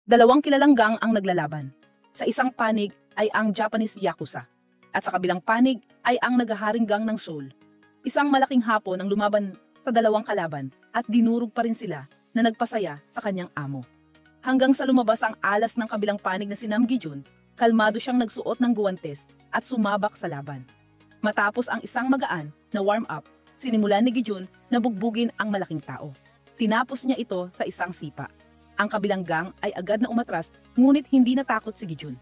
Dalawang kilalang gang ang naglalaban. Sa isang panig ay ang Japanese Yakuza, at sa kabilang panig ay ang naghaharing gang ng Seoul. Isang malaking hapon ang lumaban sa dalawang kalaban at dinurog pa rin sila na nagpasaya sa kanyang amo. Hanggang sa lumabas ang alas ng kabilang panig na si Nam Gi-jun, kalmado siyang nagsuot ng guwantes at sumabak sa laban. Matapos ang isang magaan na warm-up, sinimulan ni Gi-jun na bugbugin ang malaking tao. Tinapos niya ito sa isang sipa. Ang kabilang gang ay agad na umatras, ngunit hindi natakot si Gi-jun.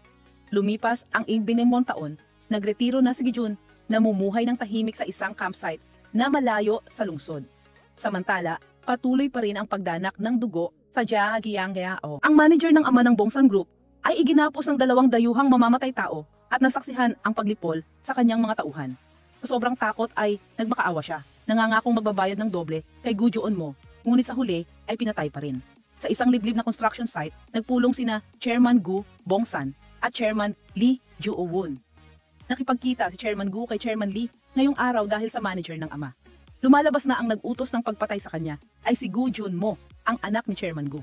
Lumipas ang 18 taon, nagretiro na si Gi-jun, namumuhay ng tahimik sa isang campsite na malayo sa lungsod. Samantala, patuloy pa rin ang pagdanak ng dugo sa Jianggyao. Ang manager ng ama ng Bongsan Group ay iginapos ng dalawang dayuhang mamamatay tao at nasaksihan ang paglipol sa kanyang mga tauhan. Sa sobrang takot ay nagmakaawa siya, nangangakong magbabayad ng doble kay Gu Jeonmo, ngunit sa huli ay pinatay pa rin. Sa isang liblib na construction site, nagpulong sina Chairman Gu Bongsan at Chairman Lee Joo-won. Nakipagkita si Chairman Gu kay Chairman Lee ngayong araw dahil sa manager ng ama. Lumalabas na ang nag-utos ng pagpatay sa kanya ay si Gu Jeonmo, ang anak ni Chairman Gu.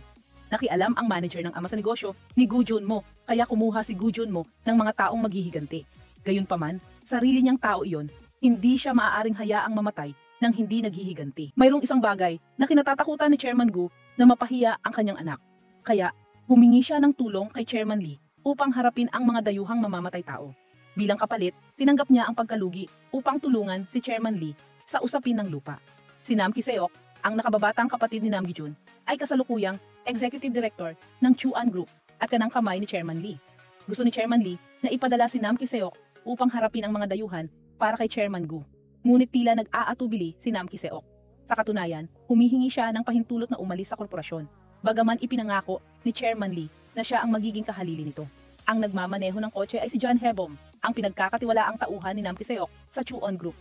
Nakialam ang manager ng ama sa negosyo ni Gu Jeonmo, kaya kumuha si Gu Jeonmo ng mga taong maghihiganti. Gayunpaman, sarili niyang tao iyon, hindi siya maaaring hayaang mamatay nang hindi naghihiganti. Mayroong isang bagay na kinatatakutan ni Chairman Gu na mapahiya ang kanyang anak. Kaya, humingi siya ng tulong kay Chairman Lee upang harapin ang mga dayuhang mamamatay tao. Bilang kapalit, tinanggap niya ang pagkalugi upang tulungan si Chairman Lee sa usapin ng lupa. Si Nam Ki-seok, ang nakababatang kapatid ni Nam Gi-jun, ay kasalukuyang Executive Director ng Chuan Group at kanang kamay ni Chairman Lee. Gusto ni Chairman Lee na ipadala si Nam Ki-seok upang harapin ang mga dayuhan para kay Chairman Gu. Ngunit tila nag-aatubili si Nam Ki-seok. Sa katunayan, humihingi siya ng pahintulot na umalis sa korporasyon. Bagaman ipinangako ni Chairman Lee na siya ang magiging kahalili nito. Ang nagmamaneho ng kotse ay si John Haebom, ang pinagkakatiwalaang tauhan ni Nam Ki-seok sa Chuan Group.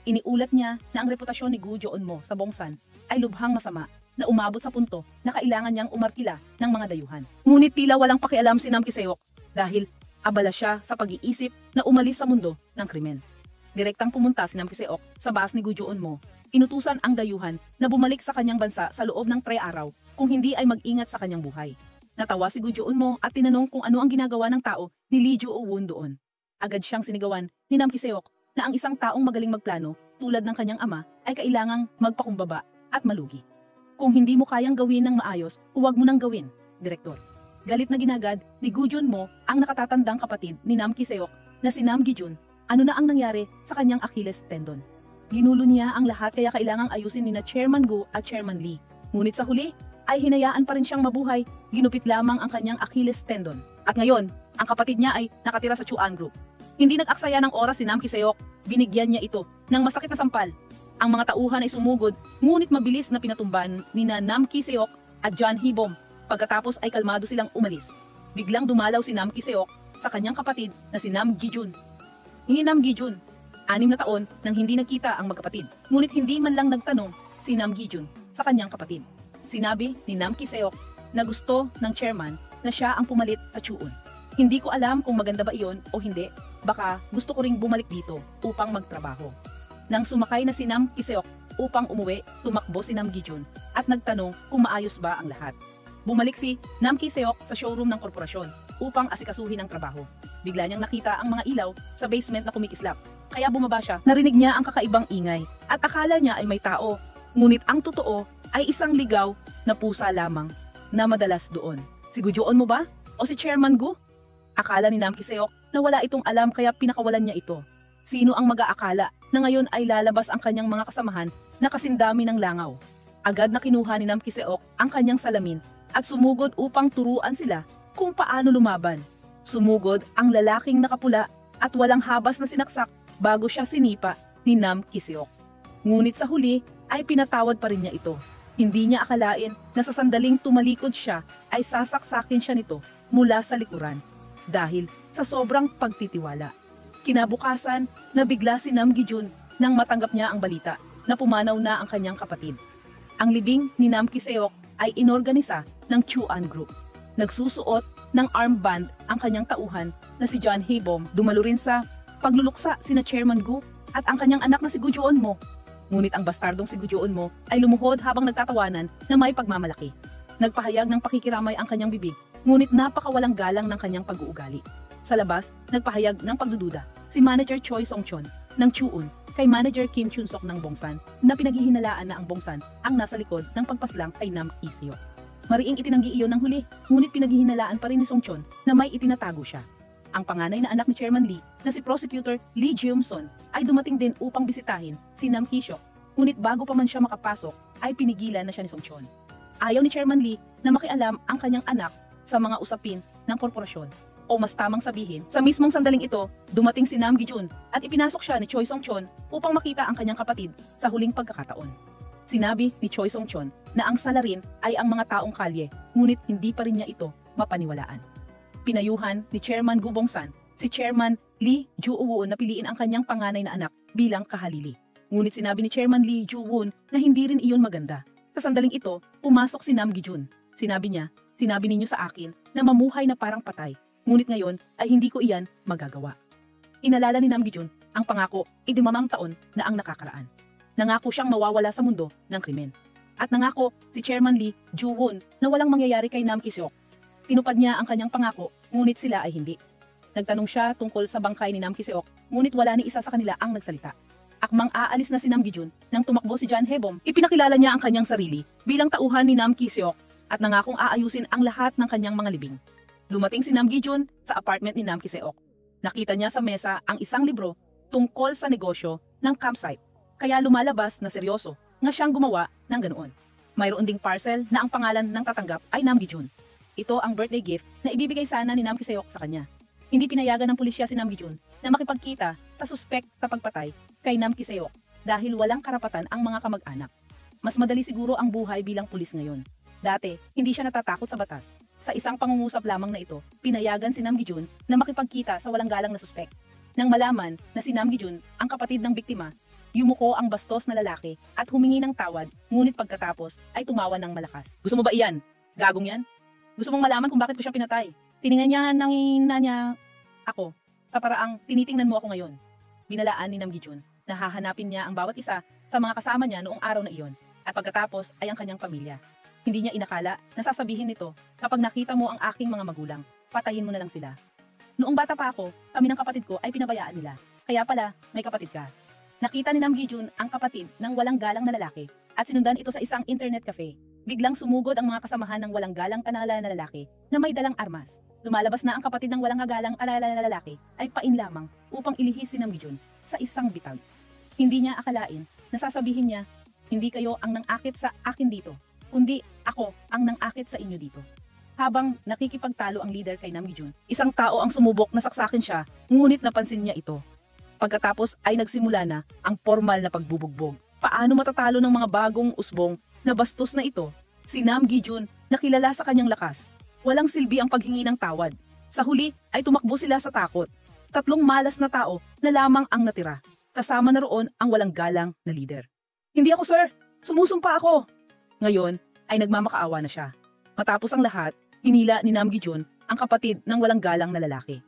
Iniulat niya na ang reputasyon ni Gu Jeonmo sa Bongsan ay lubhang masama na umabot sa punto na kailangan niyang umarkila ng mga dayuhan. Ngunit tila walang pakialam si Nam Ki-seok dahil abala siya sa pag-iisip na umalis sa mundo ng krimen. Direktang pumunta si Nam Ki-seok sa base ni Gu Jeonmo. Inutusan ang dayuhan na bumalik sa kanyang bansa sa loob ng 3 araw kung hindi ay mag-ingat sa kanyang buhay. Natawa si Gu Jeonmo at tinanong kung ano ang ginagawa ng tao ni Lee Joo-won doon. Agad siyang sinigawan ni Nam Ki-seok na ang isang taong magaling magplano tulad ng kanyang ama ay kailangang magpakumbaba at malugi. Kung hindi mo kayang gawin ng maayos, huwag mo nang gawin, Direktor. Galit na ginagad ni Gu Jeonmo ang nakatatandang kapatid ni Nam Ki-seok na si Nam Gi-jun. Ano na ang nangyari sa kanyang Achilles tendon? Ginulo niya ang lahat kaya kailangang ayusin ni na Chairman Gu at Chairman Lee. Ngunit sa huli, ay hinayaan pa rin siyang mabuhay, ginupit lamang ang kanyang Achilles tendon. At ngayon, ang kapatid niya ay nakatira sa Chuan Group. Hindi nag-aksaya ng oras si Nam Ki-seok, binigyan niya ito ng masakit na sampal. Ang mga tauhan ay sumugod, ngunit mabilis na pinatumban ni na Nam Ki-seok at John Haebom. Pagkatapos ay kalmado silang umalis. Biglang dumalaw si Nam Ki-seok sa kanyang kapatid na si Nam Gi-jun. Ni Nam Gi-jun, 6 na taon nang hindi nagkita ang magkapatid, ngunit hindi man lang nagtanong si Nam Gi-jun sa kanyang kapatid. Sinabi ni Nam Ki-seok na gusto ng chairman na siya ang pumalit sa Chuon. Hindi ko alam kung maganda ba iyon o hindi, baka gusto ko ring bumalik dito upang magtrabaho. Nang sumakay na si Nam Ki-seok upang umuwi, tumakbo si Nam Gi-jun at nagtanong kung maayos ba ang lahat. Bumalik si Nam Ki-seok sa showroom ng korporasyon upang asikasuhin ang trabaho. Bigla niyang nakita ang mga ilaw sa basement na kumikislap. Kaya bumaba siya. Narinig niya ang kakaibang ingay at akala niya ay may tao. Ngunit ang totoo ay isang ligaw na pusa lamang na madalas doon. Si Gu Jeonmo ba? O si Chairman Gu? Akala ni Nam Ki-seok na wala itong alam kaya pinakawalan niya ito. Sino ang mag-aakala na ngayon ay lalabas ang kanyang mga kasamahan na kasindami ng langaw? Agad na kinuha ni Nam Ki-seok ang kanyang salamin at sumugod upang turuan sila kung paano lumaban. Sumugod ang lalaking nakapula at walang habas na sinaksak bago siya sinipa ni Nam Ki-seok. Ngunit sa huli ay pinatawad pa rin niya ito. Hindi niya akalain na sa sandaling tumalikod siya ay sasaksakin siya nito mula sa likuran dahil sa sobrang pagtitiwala. Kinabukasan, nabigla si Nam Gi-jun nang matanggap niya ang balita na pumanaw na ang kanyang kapatid. Ang libing ni Nam Ki-seok ay inorganisa ng Chuan Group. Nagsusuot ng armband ang kanyang tauhan na si John Haebom. Dumalo rin sa pagluluksa sina Chairman Gu at ang kanyang anak na si Gu Jeonmo. Ngunit ang bastardong si Gu Jeonmo ay lumuhod habang nagtatawanan na may pagmamalaki. Nagpahayag ng pakikiramay ang kanyang bibig ngunit napakawalang galang ng kanyang pag-uugali. Sa labas, nagpahayag ng pagdududa si Manager Choi Song-chon ng Chuun kay Manager Kim Chun-sok ng Bongsan na pinaghihinalaan na ang Bongsan ang nasa likod ng pagpaslang kay Nam Ki-seok. Mariing itinanggi iyon ng huli, ngunit pinaghihinalaan pa rin ni Song-chon na may itinatago siya. Ang panganay na anak ni Chairman Lee na si Prosecutor Lee Jeum-son ay dumating din upang bisitahin si Nam Ki-seok, ngunit bago pa man siya makapasok ay pinigilan na siya ni Song-chon. Ayaw ni Chairman Lee na makialam ang kanyang anak sa mga usapin ng korporasyon. O mas tamang sabihin, sa mismong sandaling ito, dumating si Nam Gi-jun at ipinasok siya ni Choi Song-chon upang makita ang kanyang kapatid sa huling pagkakataon. Sinabi ni Choi Song-chon na ang salarin ay ang mga taong kalye, ngunit hindi pa rin niya ito mapaniwalaan. Pinayuhan ni Chairman Gu Bongsan si Chairman Lee Ju-won na piliin ang kanyang panganay na anak bilang kahalili. Ngunit sinabi ni Chairman Lee Ju-won na hindi rin iyon maganda. Sa sandaling ito, pumasok si Nam Gi-jun. Sinabi niya, sinabi ninyo sa akin na mamuhay na parang patay. Ngunit ngayon ay hindi ko iyan magagawa. Inalala ni Nam Gi-jun ang pangako 15 taon na ang nakakaraan. Nangako siyang mawawala sa mundo ng krimen. At nangako si Chairman Lee Ju-won na walang mangyayari kay Nam Ki-seok. Tinupad niya ang kanyang pangako, ngunit sila ay hindi. Nagtanong siya tungkol sa bangkay ni Nam Ki-seok, ngunit wala ni isa sa kanila ang nagsalita. Akmang aalis na si Nam Gi-jun nang tumakbo si Jan Hae-bom, ipinakilala niya ang kanyang sarili bilang tauhan ni Nam Ki-seok at nangakong aayusin ang lahat ng kanyang mga libing. Dumating si Nam Gi-jun sa apartment ni Nam Ki-seok. Nakita niya sa mesa ang isang libro tungkol sa negosyo ng campsite. Kaya lumalabas na seryoso nga siyang gumawa ng ganoon. Mayroon ding parcel na ang pangalan ng tatanggap ay Nam Gi-jun. Ito ang birthday gift na ibibigay sana ni Nam Ki-seok sa kanya. Hindi pinayagan ng pulisya si Nam Gi-jun na makipagkita sa suspect sa pagpatay kay Nam Ki-seok dahil walang karapatan ang mga kamag-anak. Mas madali siguro ang buhay bilang pulis ngayon. Dati, hindi siya natatakot sa batas. Sa isang pangungusap lamang na ito, pinayagan si Nam Gi-jun na makipagkita sa walang galang na suspect. Nang malaman na si Nam Gi-jun, ang kapatid ng biktima, yumuko ang bastos na lalaki at humingi ng tawad, ngunit pagkatapos ay tumawa ng malakas. Gusto mo ba iyan? Gagong yan? Gusto mong malaman kung bakit ko siya pinatay? Tiningnan niya ng ina niya ako sa paraang tinitingnan mo ako ngayon. Binalaan ni Nam Gi-jun na hahanapin niya ang bawat isa sa mga kasama niya noong araw na iyon at pagkatapos ay ang kanyang pamilya. Hindi niya inakala na sasabihin nito, kapag nakita mo ang aking mga magulang, patayin mo na lang sila. Noong bata pa ako, kami ng kapatid ko ay pinabayaan nila. Kaya pala, may kapatid ka. Nakita ni Nam Gi-jun ang kapatid ng walang galang na lalaki at sinundan ito sa isang internet cafe. Biglang sumugod ang mga kasamahan ng walang galang kanala na lalaki na may dalang armas. Lumalabas na ang kapatid ng walang galang alala na lalaki ay pain lamang upang ilihis si Nam Gi-jun sa isang bitag. Hindi niya akalain na sasabihin niya, hindi kayo ang nangakit sa akin dito, kundi ako ang nangakit sa inyo dito. Habang nakikipagtalo ang leader kay Nam Gi-jun, isang tao ang sumubok na saksakin siya, ngunit napansin niya ito. Pagkatapos ay nagsimula na ang formal na pagbubugbog. Paano matatalo ng mga bagong usbong na bastos na ito? Si Nam Gi-jun na kilala sa kanyang lakas. Walang silbi ang paghingi ng tawad. Sa huli ay tumakbo sila sa takot. 3 malas na tao na lamang ang natira. Kasama na roon ang walang galang na leader. Hindi ako, sir! Sumusumpa ako! Ngayon ay nagmamakaawa na siya. Matapos ang lahat, hinila ni Nam Gi-jun ang kapatid ng walang galang na lalaki.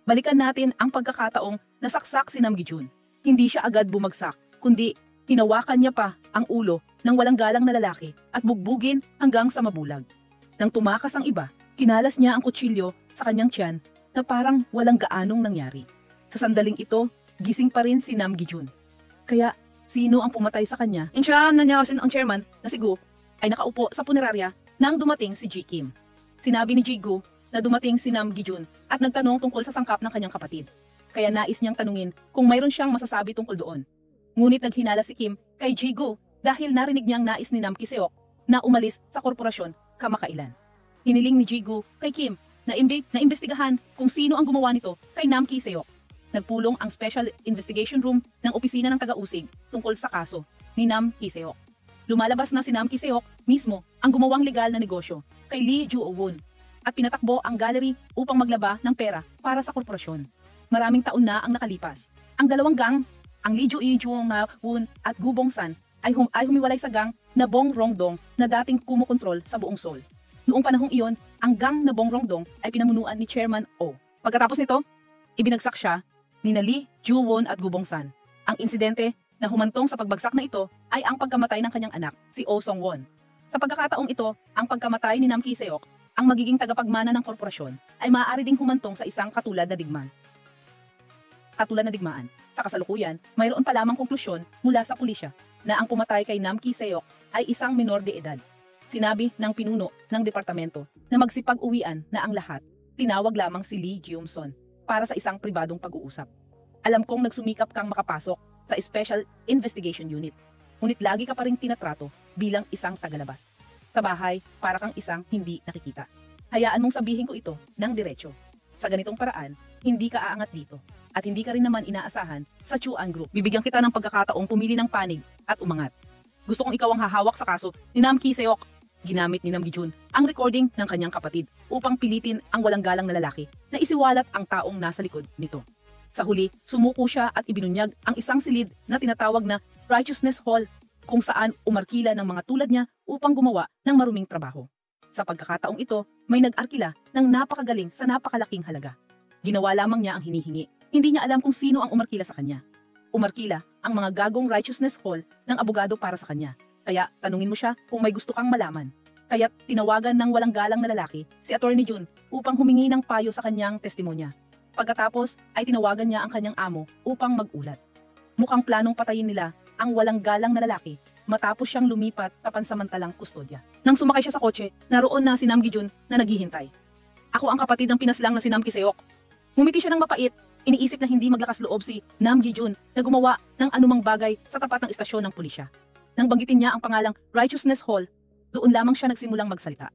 Balikan natin ang pagkakataong nasaksak si Nam Gi-jun. Hindi siya agad bumagsak, kundi hinawakan niya pa ang ulo ng walang galang na lalaki at bugbugin hanggang sa mabulag. Nang tumakas ang iba, kinalas niya ang kutsilyo sa kanyang tiyan na parang walang gaanong nangyari. Sa sandaling ito, gising pa rin si Nam Gi-jun. Kaya, sino ang pumatay sa kanya? Insyam na niya ang chairman na si Gu ay nakaupo sa punerarya nang dumating si Ji Kim. Sinabi ni Ji Gu na dumating si Nam Gi-jun at nagtanong tungkol sa sangkap ng kanyang kapatid. Kaya nais niyang tanungin kung mayroon siyang masasabi tungkol doon. Ngunit naghinala si Kim kay Ji Gu dahil narinig niyang nais ni Nam Ki-seok na umalis sa korporasyon kamakailan. Hiniling ni Ji Gu kay Kim na imbestigahan kung sino ang gumawa nito kay Nam Ki-seok. Nagpulong ang Special Investigation Room ng opisina ng taga-usig tungkol sa kaso ni Nam Ki-seok. Lumalabas na si Nam Ki-seok mismo ang gumawang legal na negosyo kay Lee Ju-won at pinatakbo ang gallery upang maglaba ng pera para sa korporasyon. Maraming taon na ang nakalipas. Ang dalawang gang, ang Lee Ju-won at Gu Bongsan ay humiwalay sa gang na Bong Rongdong na dating kumukontrol sa buong Seoul. Noong panahong iyon, ang gang na Bong Rongdong ay pinamunuan ni Chairman Oh. Pagkatapos nito, ibinagsak siya ni Lee Ju-won at Gu Bongsan. Ang insidente na humantong sa pagbagsak na ito ay ang pagkamatay ng kanyang anak, si Oh Song-won. Sa pagkakataong ito, ang pagkamatay ni Nam Ki-seok ang magiging tagapagmana ng korporasyon ay maaari ding humantong sa isang katulad na digmaan. Sa kasalukuyan, mayroon pa lamang konklusyon mula sa pulisya na ang pumatay kay Nam Ki-seok ay isang minor de edad. Sinabi ng pinuno ng departamento na magsipag-uwian na ang lahat. Tinawag lamang si Lee Gyum-son para sa isang pribadong pag-uusap. Alam kong nagsumikap kang makapasok sa Special Investigation Unit, ngunit lagi ka pa ring tinatrato bilang isang tagalabas. Sa bahay, para kang isang hindi nakikita. Hayaan mong sabihin ko ito ng diretso. Sa ganitong paraan, hindi ka aangat dito. At hindi ka rin naman inaasahan sa Chuan Group. Bibigyan kita ng pagkakataong pumili ng panig at umangat. Gusto kong ikaw ang hahawak sa kaso ni Nam Ki-seok. Ginamit ni Nam Gi-jun ang recording ng kanyang kapatid upang pilitin ang walang galang na lalaki na isiwalat ang taong nasa likod nito. Sa huli, sumuko siya at ibinunyag ang isang silid na tinatawag na Righteousness Hall kung saan umarkila ng mga tulad niya upang gumawa ng maruming trabaho. Sa pagkakataong ito, may nag-arkila ng napakagaling sa napakalaking halaga. Ginawa lamang niya ang hinihingi. Hindi niya alam kung sino ang umarkila sa kanya. Umarkila ang mga gagong Righteousness Hall ng abogado para sa kanya. Kaya tanungin mo siya kung may gusto kang malaman. Kaya tinawagan ng walang galang na lalaki si Attorney Jun upang humingi ng payo sa kanyang testimonya. Pagkatapos ay tinawagan niya ang kanyang amo upang mag-ulat. Mukhang planong patayin nila ang walang galang na lalaki matapos siyang lumipat sa pansamantalang kustodya. Nang sumakay siya sa kotse, naroon na si Nam Gi-jun na naghihintay. Ako ang kapatid ng pinaslang na si Nam Ki-seok. Ngumiti siya ng mapait, iniisip na hindi maglakas loob si Nam Gi-jun na gumawa ng anumang bagay sa tapat ng istasyon ng pulisya. Nang banggitin niya ang pangalang Righteousness Hall, doon lamang siya nagsimulang magsalita.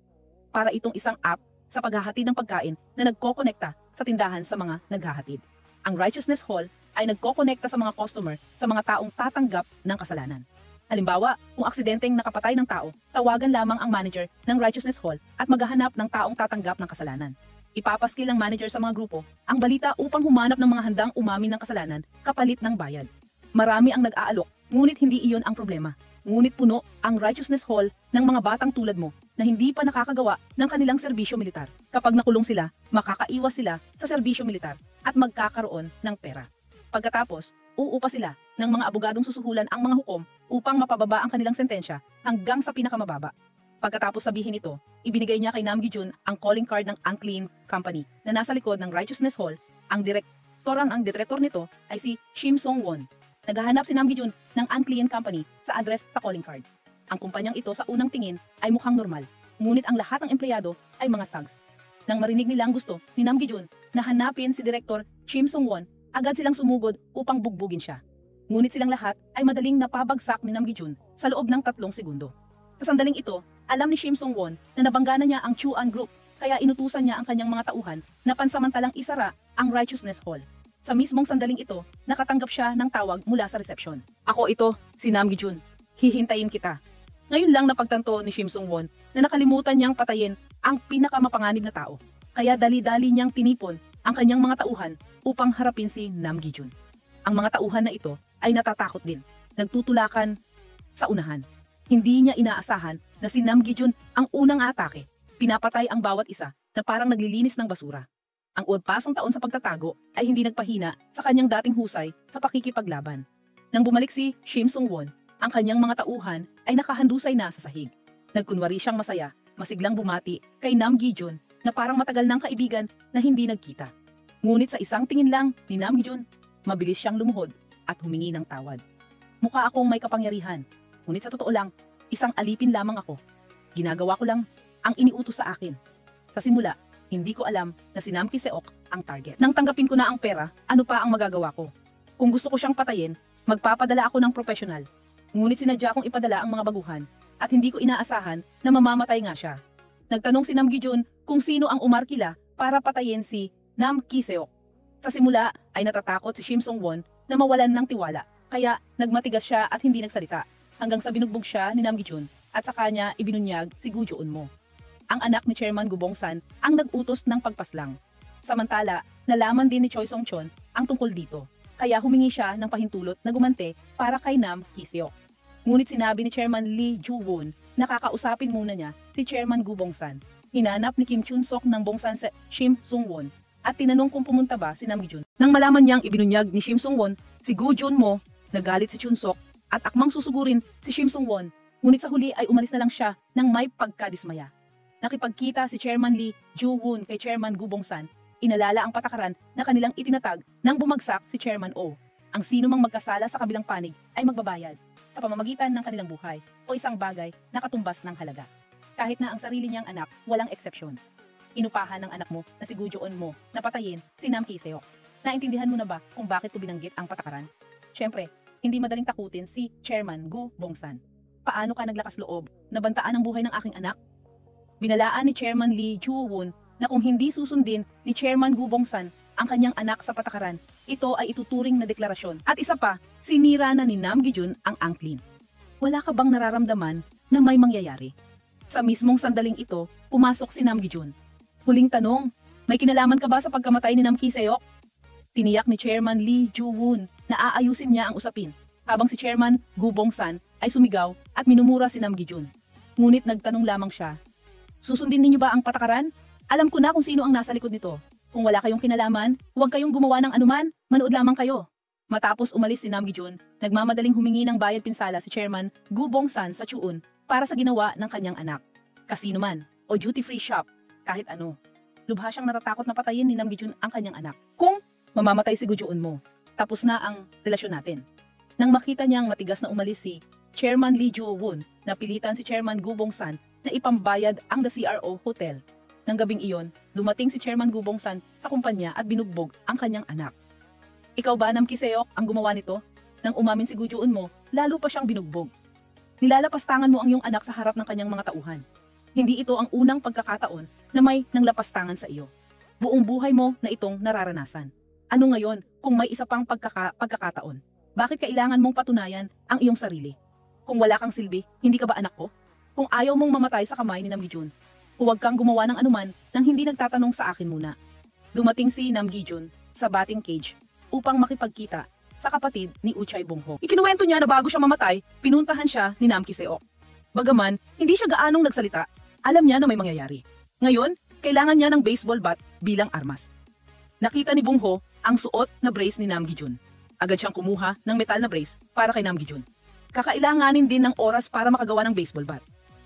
Para itong isang app sa paghahatid ng pagkain na nagkokonekta sa tindahan sa mga naghahatid. Ang Righteousness Hall ay nagkokonekta sa mga customer sa mga taong tatanggap ng kasalanan. Halimbawa, kung aksidenteng nakapatay ng tao, tawagan lamang ang manager ng Righteousness Hall at maghahanap ng taong tatanggap ng kasalanan. Ipapaskil ng manager sa mga grupo ang balita upang humanap ng mga handang umamin ng kasalanan kapalit ng bayad. Marami ang nag-aalok, ngunit hindi iyon ang problema. Ngunit puno ang Righteousness Hall ng mga batang tulad mo na hindi pa nakakagawa ng kanilang serbisyo militar. Kapag nakulong sila, makakaiwas sila sa serbisyo militar at magkakaroon ng pera. Pagkatapos, uupa sila ng mga abogadong susuhulan ang mga hukom upang mapababa ang kanilang sentensya hanggang sa pinakamababa. Pagkatapos sabihin ito, ibinigay niya kay Nam Gi-jun ang calling card ng Unclean Company na nasa likod ng Righteousness Hall. Ang direktor nito ay si Shim Song-won. Naghahanap si Nam Gi-jun ng Unclean Company sa address sa calling card. Ang kumpanyang ito sa unang tingin ay mukhang normal, ngunit ang lahat ng empleyado ay mga thugs. Nang marinig nila ang gusto ni Nam Gi-jun na hanapin si Direktor Shim Song-won, agad silang sumugod upang bugbugin siya. Ngunit silang lahat ay madaling napabagsak ni Nam Gi-jun sa loob ng 3 segundo. Sa sandaling ito, alam ni Shim Song-won na nabangga na niya ang Chuan Group, kaya inutusan niya ang kanyang mga tauhan na pansamantalang isara ang Righteousness Hall. Sa mismong sandaling ito, nakatanggap siya ng tawag mula sa resepsyon. Ako ito, si Nam Gi-jun. Hihintayin kita. Ngayon lang napagtanto ni Shim Song-won na nakalimutan niyang patayin ang pinakamapanganib na tao. Kaya dali-dali niyang tinipon ang kanyang mga tauhan upang harapin si Nam Gi-jun. Ang mga tauhan na ito ay natatakot din. Nagtutulakan sa unahan. Hindi niya inaasahan na si Nam Gi-jun ang unang atake. Pinapatay ang bawat isa na parang naglilinis ng basura. Ang uwagpasong taon sa pagtatago ay hindi nagpahina sa kanyang dating husay sa pakikipaglaban. Nang bumalik si Shim Song-won, ang kanyang mga tauhan ay nakahandusay na sa sahig. Nagkunwari siyang masaya, masiglang bumati kay Nam Gi-jun na parang matagal ng kaibigan na hindi nagkita. Ngunit sa isang tingin lang ni Nam Gi-jun, mabilis siyang lumuhod at humingi ng tawad. Mukha akong may kapangyarihan, ngunit sa totoo lang, isang alipin lamang ako. Ginagawa ko lang ang iniutos sa akin. Sa simula, hindi ko alam na si Nam Ki-seok ang target. Nang tanggapin ko na ang pera, ano pa ang magagawa ko? Kung gusto ko siyang patayin, magpapadala ako ng profesional. Ngunit sinadya kong ipadala ang mga baguhan at hindi ko inaasahan na mamamatay nga siya. Nagtanong si Nam Gi-jun kung sino ang umarkila para patayin si Nam Ki-seok. Sa simula ay natatakot si Shim Song-won na mawalan ng tiwala, kaya nagmatigas siya at hindi nagsalita hanggang sa binugbog siya ni Nam Gi-jun at sa kanya ibinunyag si Gu Jo-eun-mo. Ang anak ni Chairman Gu Bong-san ang nag-utos ng pagpaslang. Samantala, nalaman din ni Choi Song-chon ang tungkol dito, kaya humingi siya ng pahintulot na gumante para kay Nam Ki-seok. Ngunit sinabi ni Chairman Lee Joo-won na kakausapin muna niya si Chairman Gu Bong-san. Hinanap ni Kim Chun-sok ng Bong-san sa Shim Song-won at tinanong kung pumunta ba si Nam Gi-jun. Nang malaman niyang ibinunyag ni Shim Song-won si Gu Jo-eun-mo, nagalit si Chun-sok at akmang susugurin si Shim Song-won. Ngunit sa huli ay umalis na lang siya nang may pagkadismaya. nakipagkita si Chairman Lee Joo-won kay Chairman Gu Bong-san, inalala ang patakaran na kanilang itinatag nang bumagsak si Chairman Oh. Ang sino mang magkasala sa kabilang panig ay magbabayad sa pamamagitan ng kanilang buhay o isang bagay na katumbas ng halaga. Kahit na ang sarili niyang anak, walang eksepsyon. Inupahan ng anak mo na si Gu Joo-on mo na patayin si Nam Ki-seok. Naintindihan mo na ba kung bakit ko binanggit ang patakaran? Siyempre, hindi madaling takutin si Chairman Gu Bong-san. Paano ka naglakas loob na bantaan ang buhay ng aking anak? Binalaan ni Chairman Lee Joo-won na kung hindi susundin ni Chairman Gu Bong-san ang kanyang anak sa patakaran, ito ay ituturing na deklarasyon. At isa pa, sinira na ni Nam Gi-jun ang angklin. Wala ka bang nararamdaman na may mangyayari? Sa mismong sandaling ito, pumasok si Nam Gi-jun. Huling tanong, may kinalaman ka ba sa pagkamatay ni Nam Ki-seok? Tiniyak ni Chairman Lee Joo-won na aayusin niya ang usapin, habang si Chairman Gu Bong-san ay sumigaw at minumura si Nam Gi-jun. Ngunit nagtanong lamang siya, susundin ninyo ba ang patakaran? Alam ko na kung sino ang nasa likod nito. Kung wala kayong kinalaman, huwag kayong gumawa ng anuman, manood lamang kayo. Matapos umalis si Nam Gi-jun, nagmamadaling humingi ng bayad pinsala si Chairman Gu Bong-san sa Chuun para sa ginawa ng kanyang anak. Casino man o duty-free shop, kahit ano. Lubha siyang natatakot na patayin ni Nam Gi-jun ang kanyang anak. Kung mamamatay si Gu Joo-on mo, tapos na ang relasyon natin. Nang makita niyang matigas na umalis si Chairman Lee Joo-won, napilitan si Chairman Gu Bong-san na ipambayad ang The CRO Hotel. Nang gabing iyon, dumating si Chairman Gu Bong-san sa kumpanya at binugbog ang kanyang anak. Ikaw ba, Nam Ki-seok, ang gumawa nito? Nang umamin si Gu Joo-on mo, lalo pa siyang binugbog. Nilalapastangan mo ang iyong anak sa harap ng kanyang mga tauhan. Hindi ito ang unang pagkakataon na may nanglapastangan sa iyo. Buong buhay mo na itong nararanasan. Ano ngayon kung may isa pang pagkakataon? Bakit kailangan mong patunayan ang iyong sarili? Kung wala kang silbi, hindi ka ba anak ko? Kung ayaw mong mamatay sa kamay ni Nam Gi-jun, huwag kang gumawa ng anuman nang hindi nagtatanong sa akin muna. Dumating si Nam Gi-jun sa batting cage upang makipagkita sa kapatid ni Uchay Bong-ho. Ikinuwento niya na bago siya mamatay, pinuntahan siya ni Nam Ki-seok. Bagaman, hindi siya gaanong nagsalita, alam niya na may mangyayari. Ngayon, kailangan niya ng baseball bat bilang armas. Nakita ni Bong-ho ang suot na brace ni Nam Gi-jun. Agad siyang kumuha ng metal na brace para kay Nam Gi-jun. Kakailanganin din ng oras para makagawa ng baseball bat.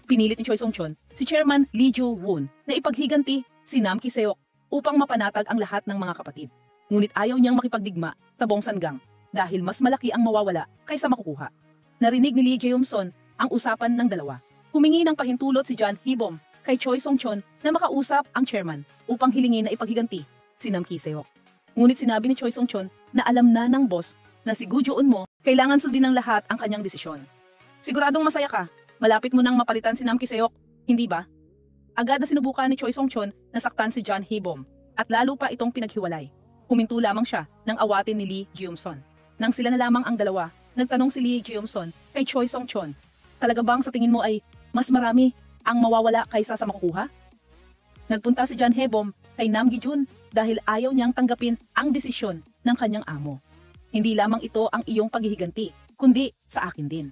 Pinilit ni Choi Song-chon si Chairman Lee Joo-won na ipaghiganti si Nam Ki-seok upang mapanatag ang lahat ng mga kapatid. Ngunit ayaw niyang makipagdigma sa Bongsan Gang dahil mas malaki ang mawawala kaysa makukuha. Narinig ni Lee Jae-yong-son ang usapan ng dalawa. Humingi ng pahintulot si John Hee-bom kay Choi Song-chon na makausap ang chairman upang hilingin na ipaghiganti si Nam Ki-seok. Ngunit sinabi ni Choi Song-chon na alam na ng boss na si Gu Joo-on mo kailangan sundin ng lahat ang kanyang desisyon. Siguradong masaya ka. Malapit mo nang mapalitan si Nam Ki-seok, hindi ba? Agad na sinubukan ni Choi Song-chon na saktan si John Hee-bom at lalo pa itong pinaghiwalay. Huminto lamang siya nang awatin ni Lee Jae-yong-son. Nang sila na lamang ang dalawa, nagtanong si Lee Jae-yong-son kay Choi Song-chon, talaga bang sa tingin mo ay mas marami ang mawawala kaysa sa makukuha? Nagpunta si John Hee-bom kay Nam Gi-jun dahil ayaw niyang tanggapin ang desisyon ng kanyang amo. Hindi lamang ito ang iyong paghihiganti, kundi sa akin din.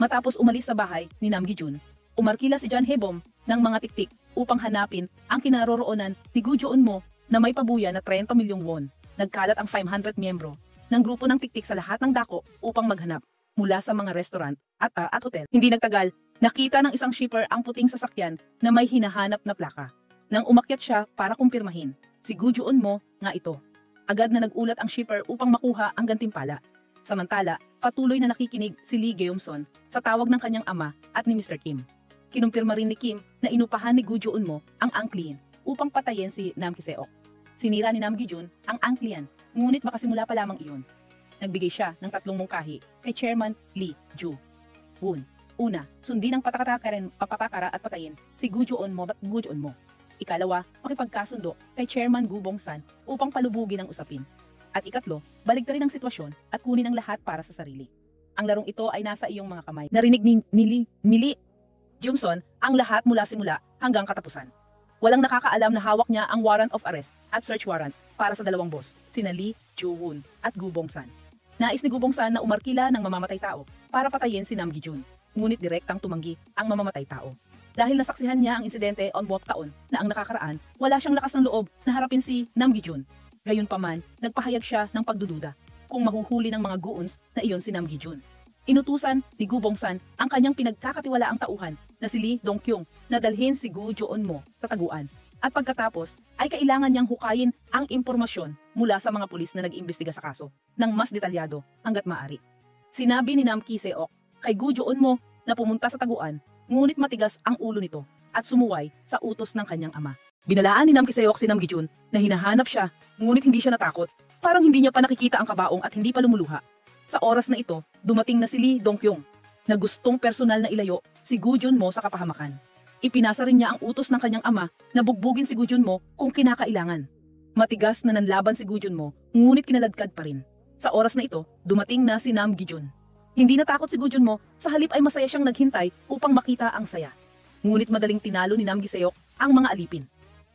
Matapos umalis sa bahay ni Nam Gi-jun, umarkila si John Hee-bom ng mga tiktik upang hanapin ang kinaroroonan ni Gu Joo-on mo na may pabuya na 30 milyong won. Nagkalat ang 500 miyembro ng grupo ng tiktik sa lahat ng dako upang maghanap mula sa mga restaurant at hotel. Hindi nagtagal, nakita ng isang shipper ang puting sasakyan na may hinahanap na plaka. Nang umakyat siya para kumpirmahin, si Gu Joo-on mo nga ito. Agad na nagulat ang shipper upang makuha ang gantimpala. Samantala, patuloy na nakikinig si Lee Jae-yong-son sa tawag ng kanyang ama at ni Mr. Kim. Kinumpirma rin ni Kim na inupahan ni Gu Joo-on mo ang angklin upang patayin si Nam Ki-seok. Sinira ni Nam Gi-jun ang angklian, ngunit makasimula pa lamang iyon. Nagbigay siya ng 3 mungkahi kay Chairman Lee Joo-won. Una, sundin ang papapakara at patayin si Gu Joo-on mo. Ikalawa, makipagkasundo kay Chairman Gu Bong-san upang palubugin ang usapin. At ikatlo, baligtarin ang sitwasyon at kunin ang lahat para sa sarili. Ang larong ito ay nasa iyong mga kamay. Narinig ni Lee Jae-yong-son ang lahat mula simula hanggang katapusan. Walang nakakaalam na hawak niya ang warrant of arrest at search warrant para sa dalawang boss, sina Lee Joo-won at Gu Bong-san. Nais ni Gu Bong-san na umarkila ng mamamatay tao para patayin si Nam Gi-jun, ngunit direktang tumanggi ang mamamatay tao. Dahil nasaksihan niya ang insidente on buwak taon na ang nakakaraan, wala siyang lakas ng loob na harapin si Nam Gi-jun. Gayunpaman, nagpahayag siya ng pagdududa kung mahuhuli ng mga goons na iyon si Nam Gi-jun. Inutusan ni Gu Bong-san ang kanyang pinagkakatiwalaang tauhan na si Lee Dong-kyung na dalhin si Gu Joon-mo sa taguan. At pagkatapos ay kailangan niyang hukayin ang impormasyon mula sa mga pulis na nag-imbestiga sa kaso ng mas detalyado hanggat maaari. Sinabi ni Nam Ki-seok kay Gu Joon-mo na pumunta sa taguan, ngunit matigas ang ulo nito at sumuway sa utos ng kanyang ama. Binalaan ni Nam Ki-seok si Nam Gi-jun na hinahanap siya, ngunit hindi siya natakot. Parang hindi niya pa nakikita ang kabaong at hindi pa lumuluha. Sa oras na ito, dumating na si Lee Dong-kyung na gustong personal na ilayo si Gu Joon-mo sa kapahamakan. Ipinasa rin niya ang utos ng kanyang ama na bugbugin si Gu Joon-mo kung kinakailangan. Matigas na nanlaban si Gu Joon-mo, ngunit kinaladkad pa rin. Sa oras na ito, dumating na si Nam Gi-jun. Hindi natakot si Gu Joon-mo, sa halip ay masaya siyang naghintay upang makita ang saya. Ngunit madaling tinalo ni Nam Gi-seok ang mga alipin.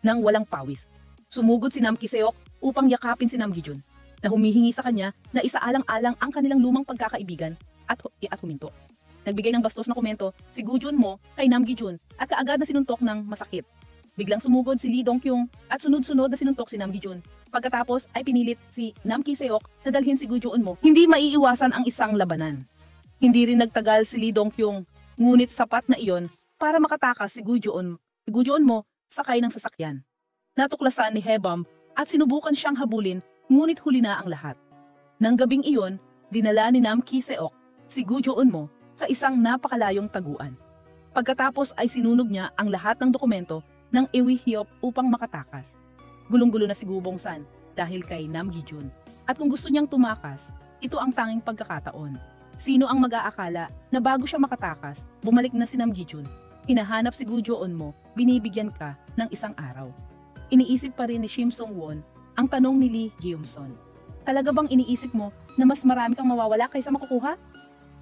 Nang walang pawis, sumugod si Nam Ki-seok upang yakapin si Nam Gi-jun na humihingi sa kanya na isaalang-alang ang kanilang lumang pagkakaibigan at huminto. Nagbigay ng bastos na komento si Gu Joon-mo kay Nam Gi-jun at kaagad na sinuntok ng masakit. Biglang sumugod si Lee Dong-kyung at sunod-sunod na sinuntok si Nam Gi-jun. Pagkatapos ay pinilit si Nam Ki-seok na dalhin si Gu Joon-mo. Hindi maiiwasan ang isang labanan. Hindi rin nagtagal si Lee Dong-kyung, ngunit sapat na iyon para makatakas si Gu Joon-mo sakay ng sasakyan. Natuklasan ni Haebam at sinubukan siyang habulin, ngunit huli na ang lahat. Nang gabing iyon, dinala ni Nam Ki-seok si Gu Joon-mo sa isang napakalayong taguan. Pagkatapos ay sinunog niya ang lahat ng dokumento ng Ewihyop upang makatakas. Gulong-gulo na si Gu Bong-san dahil kay Nam Gi-jun. At kung gusto niyang tumakas, ito ang tanging pagkakataon. Sino ang mag-aakala na bago siya makatakas, bumalik na si Nam Gi-jun? Hinahanap si Gu Joon-mo, binibigyan ka ng isang araw. Iniisip pa rin ni Shim Sung-won ang tanong ni Lee Gyum-son. Talaga bang iniisip mo na mas marami kang mawawala kaysa makukuha?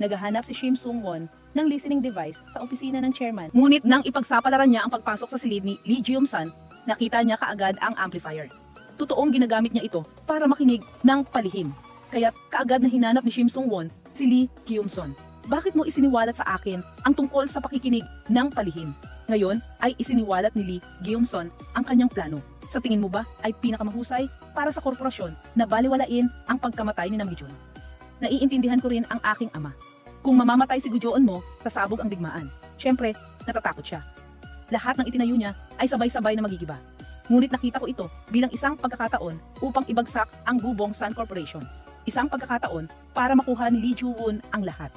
Naghahanap si Shim Sung-won ng listening device sa opisina ng chairman. Ngunit nang ipagsapalaran niya ang pagpasok sa silid ni Lee Gyum-son, nakita niya kaagad ang amplifier. Totoong ginagamit niya ito para makinig ng palihim. Kaya kaagad na hinanap ni Shim Sung-won si Lee Gyum-son. Bakit mo isiniwalat sa akin ang tungkol sa pakikinig ng palihim? Ngayon ay isiniwalat ni Lee Gyum-son ang kanyang plano. Sa tingin mo ba ay pinakamahusay para sa korporasyon na baliwalain ang pagkamatay ni Nam Gi-jun? Naiintindihan ko rin ang aking ama. Kung mamamatay si Gu Joon-mo, sasabog ang digmaan. Siyempre, natatakot siya. Lahat ng itinayo niya ay sabay-sabay na magigiba. Ngunit nakita ko ito bilang isang pagkakataon upang ibagsak ang Gu Bong-san Corporation. Isang pagkakataon para makuha ni Lee Joo-won ang lahat.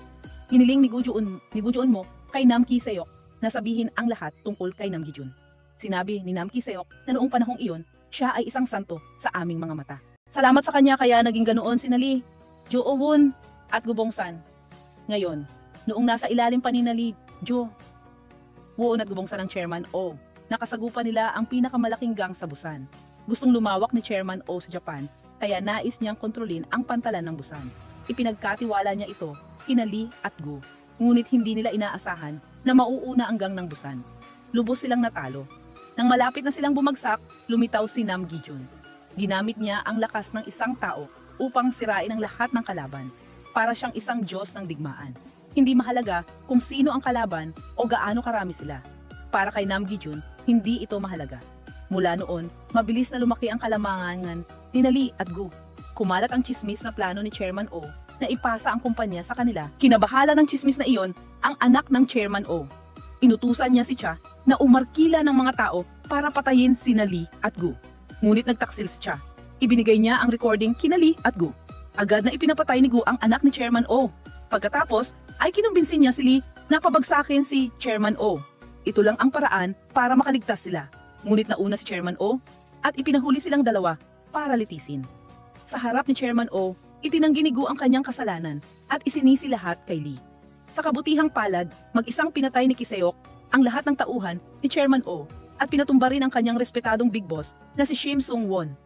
Hiniling ni Gu Joon-mo kay Nam Ki-seok na sabihin ang lahat tungkol kay Nam Gi-jun. Sinabi ni Nam Ki-seok na noong panahong iyon, siya ay isang santo sa aming mga mata. Salamat sa kanya kaya naging ganoon si Lee Jo-won at Gu Bong-san. Ngayon, noong nasa ilalim pa ni Lee Jo-won at Gu Bong-san ang Chairman O, nakasagupa nila ang pinakamalaking gang sa Busan. Gustong lumawak ni Chairman O sa Japan, kaya nais niyang kontrolin ang pantalan ng Busan. Ipinagkatiwala niya ito kina Lee at Gu, ngunit hindi nila inaasahan na mauuna ang gang ng Busan. Lubos silang natalo. Nang malapit na silang bumagsak, lumitaw si Nam Gi-jun. Ginamit niya ang lakas ng isang tao upang sirain ang lahat ng kalaban. Para siyang isang Diyos ng digmaan. Hindi mahalaga kung sino ang kalaban o gaano karami sila. Para kay Nam Gi-jun, hindi ito mahalaga. Mula noon, mabilis na lumaki ang kalamangan ni Lee at Gu. Kumalat ang chismis na plano ni Chairman O na ipasa ang kumpanya sa kanila. Kinabahala ng chismis na iyon ang anak ng Chairman O. Inutusan niya si Cha na umarkila ng mga tao para patayin sina Lee at Gu. Ngunit nagtaksil si Cha. Ibinigay niya ang recording kina Lee at Gu. Agad na ipinapatay ni Gu ang anak ni Chairman O. Pagkatapos ay kinumbinsin niya si Lee na pabagsakin si Chairman O. Ito lang ang paraan para makaligtas sila. Ngunit nauna si Chairman O at ipinahuli silang dalawa para litisin. Sa harap ni Chairman O, itinanggi ni Gu ang kanyang kasalanan at isinisi lahat kay Lee. Sa kabutihang palad, mag-isang pinatay ni Ki-seok ang lahat ng tauhan ni Chairman O at pinatumba rin ang kanyang respetadong big boss na si Shim Sung-won.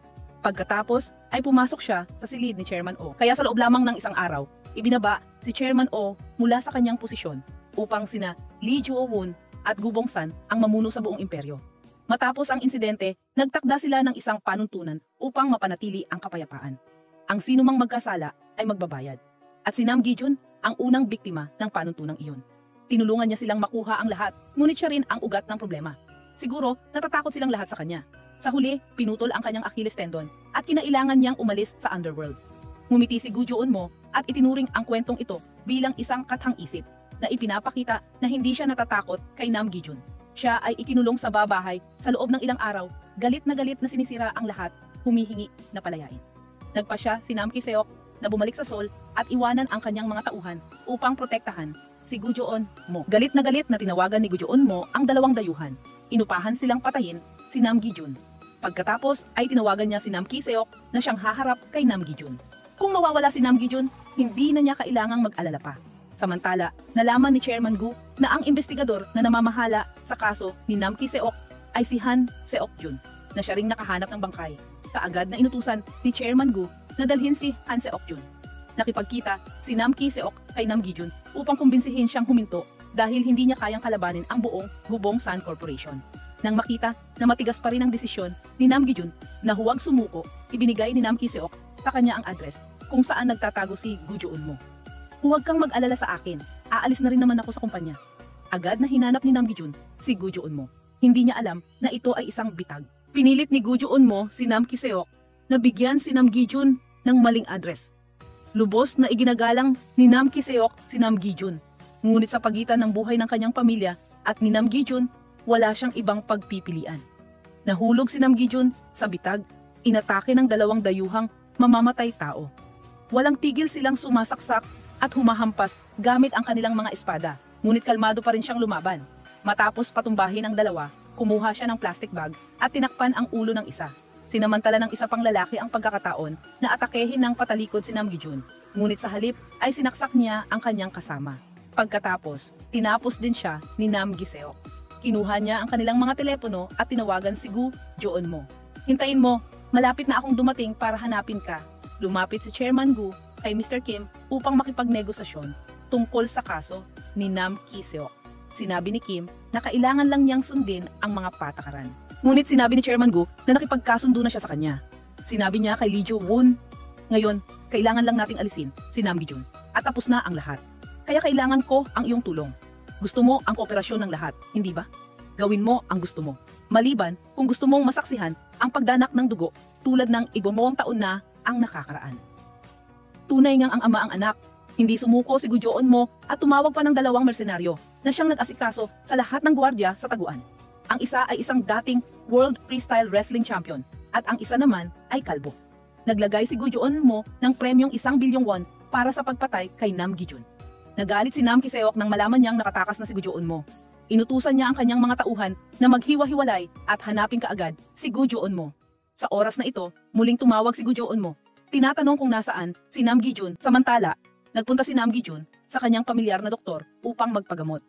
Pagkatapos ay pumasok siya sa silid ni Chairman O. Kaya sa loob lamang ng isang araw, ibinaba si Chairman O mula sa kanyang posisyon upang sina Lee Jo-won at Gu Bong-san ang mamuno sa buong imperyo. Matapos ang insidente, nagtakda sila ng isang panuntunan upang mapanatili ang kapayapaan. Ang sinumang magkasala ay magbabayad. At si Nam Gi-jun ang unang biktima ng panuntunang iyon. Tinulungan niya silang makuha ang lahat, ngunit siya rin ang ugat ng problema. Siguro, natatakot silang lahat sa kanya. Sa huli, pinutol ang kanyang Achilles tendon at kinailangan niyang umalis sa underworld. Ngumiti si Gu Joon-mo at itinuring ang kwentong ito bilang isang kathang-isip. na ipinapakita na hindi siya natatakot kay Nam Gi-jun. Siya ay ikinulong sa babahay sa loob ng ilang araw, galit na sinisira ang lahat, humihingi na palayain. Nagpa siya si Nam Ki-seok na bumalik sa Seoul at iwanan ang kanyang mga tauhan upang protektahan si Gu Jeon-mo. Galit na tinawagan ni Gu Jeon-mo ang dalawang dayuhan. Inupahan silang patayin si Nam Gi-jun. Pagkatapos ay tinawagan niya si Nam Ki-seok na siyang haharap kay Nam Gi-jun. Kung mawawala si Nam Gi-jun, hindi na niya kailangang mag-alala pa. Samantala, nalaman ni Chairman Gu na ang investigador na namamahala sa kaso ni Nam Ki-seok ay si Han Seok-jun, na siya ring nakahanap ng bangkay. Kaagad na inutusan ni Chairman Gu na dalhin si Han Seok-jun. Nakipagkita si Nam Ki-seok kay Nam Gi-jun upang kumbinsihin siyang huminto dahil hindi niya kayang kalabanin ang buong Gubong San Corporation. Nang makita na matigas pa rin ang desisyon ni Nam Gi-jun na huwag sumuko, ibinigay ni Nam Ki-seok sa kanya ang address kung saan nagtatago si Gu Jeon-mo. Huwag kang mag-alala sa akin, aalis na rin naman ako sa kumpanya. Agad na hinanap ni Nam Gi-jun si Gu Jeon-mo. Hindi niya alam na ito ay isang bitag. Pinilit ni Gu Jeon-mo si Nam Ki-seok na bigyan si Nam Gi-jun ng maling address. Lubos na iginagalang ni Nam Ki-seok si Nam Gi-jun. Ngunit sa pagitan ng buhay ng kanyang pamilya at ni Nam Gi-jun, wala siyang ibang pagpipilian. Nahulog si Nam Gi-jun sa bitag, inatake ng dalawang dayuhang mamamatay tao. Walang tigil silang sumasaksak at humahampas gamit ang kanilang mga espada, ngunit kalmado pa rin siyang lumaban. Matapos patumbahin ang dalawa, kumuha siya ng plastic bag at tinakpan ang ulo ng isa. Sinamantala ng isa pang lalaki ang pagkakataon na atakehin ng patalikod si Nam Gi-jun, ngunit sa halip ay sinaksak niya ang kanyang kasama. Pagkatapos, tinapos din siya ni Nam Gi-seok. Kinuha niya ang kanilang mga telepono at tinawagan si Gu Jeon-mo. Hintayin mo, malapit na akong dumating para hanapin ka. Lumapit si Chairman Gu kay Mr. Kim upang makipagnegosasyon tungkol sa kaso ni Nam Ki-seok. Sinabi ni Kim na kailangan lang niyang sundin ang mga patakaran. Ngunit sinabi ni Chairman Gu na nakipagkasundo na siya sa kanya. Sinabi niya kay Lee Jo-won, ngayon, kailangan lang nating alisin si Nam Gi-jun at tapos na ang lahat. Kaya kailangan ko ang iyong tulong. Gusto mo ang kooperasyon ng lahat, hindi ba? Gawin mo ang gusto mo. Maliban kung gusto mong masaksihan ang pagdanak ng dugo tulad ng igumawang taon na ang nakakaraan. Tunay ngang ang ama ang anak. Hindi sumuko si Gu Jeon-mo at tumawag pa ng dalawang mersenaryo na siyang nag-asikaso sa lahat ng gwardiya sa taguan. Ang isa ay isang dating World Freestyle Wrestling Champion at ang isa naman ay kalbo. Naglagay si Gu Jeon-mo ng premyong 1 bilyong won para sa pagpatay kay Nam Gi-jun. Nagalit si Nam Ki-seok nang malaman niyang nakatakas na si Gu Jeon-mo. Inutusan niya ang kanyang mga tauhan na maghiwa-hiwalay at hanapin kaagad si Gu Jeon-mo. Sa oras na ito, muling tumawag si Gu Jeon-mo. Tinatanong kung nasaan si Nam Gi-jun. Samantala, nagpunta si Nam Gi-jun sa kanyang pamilyar na doktor upang magpagamot.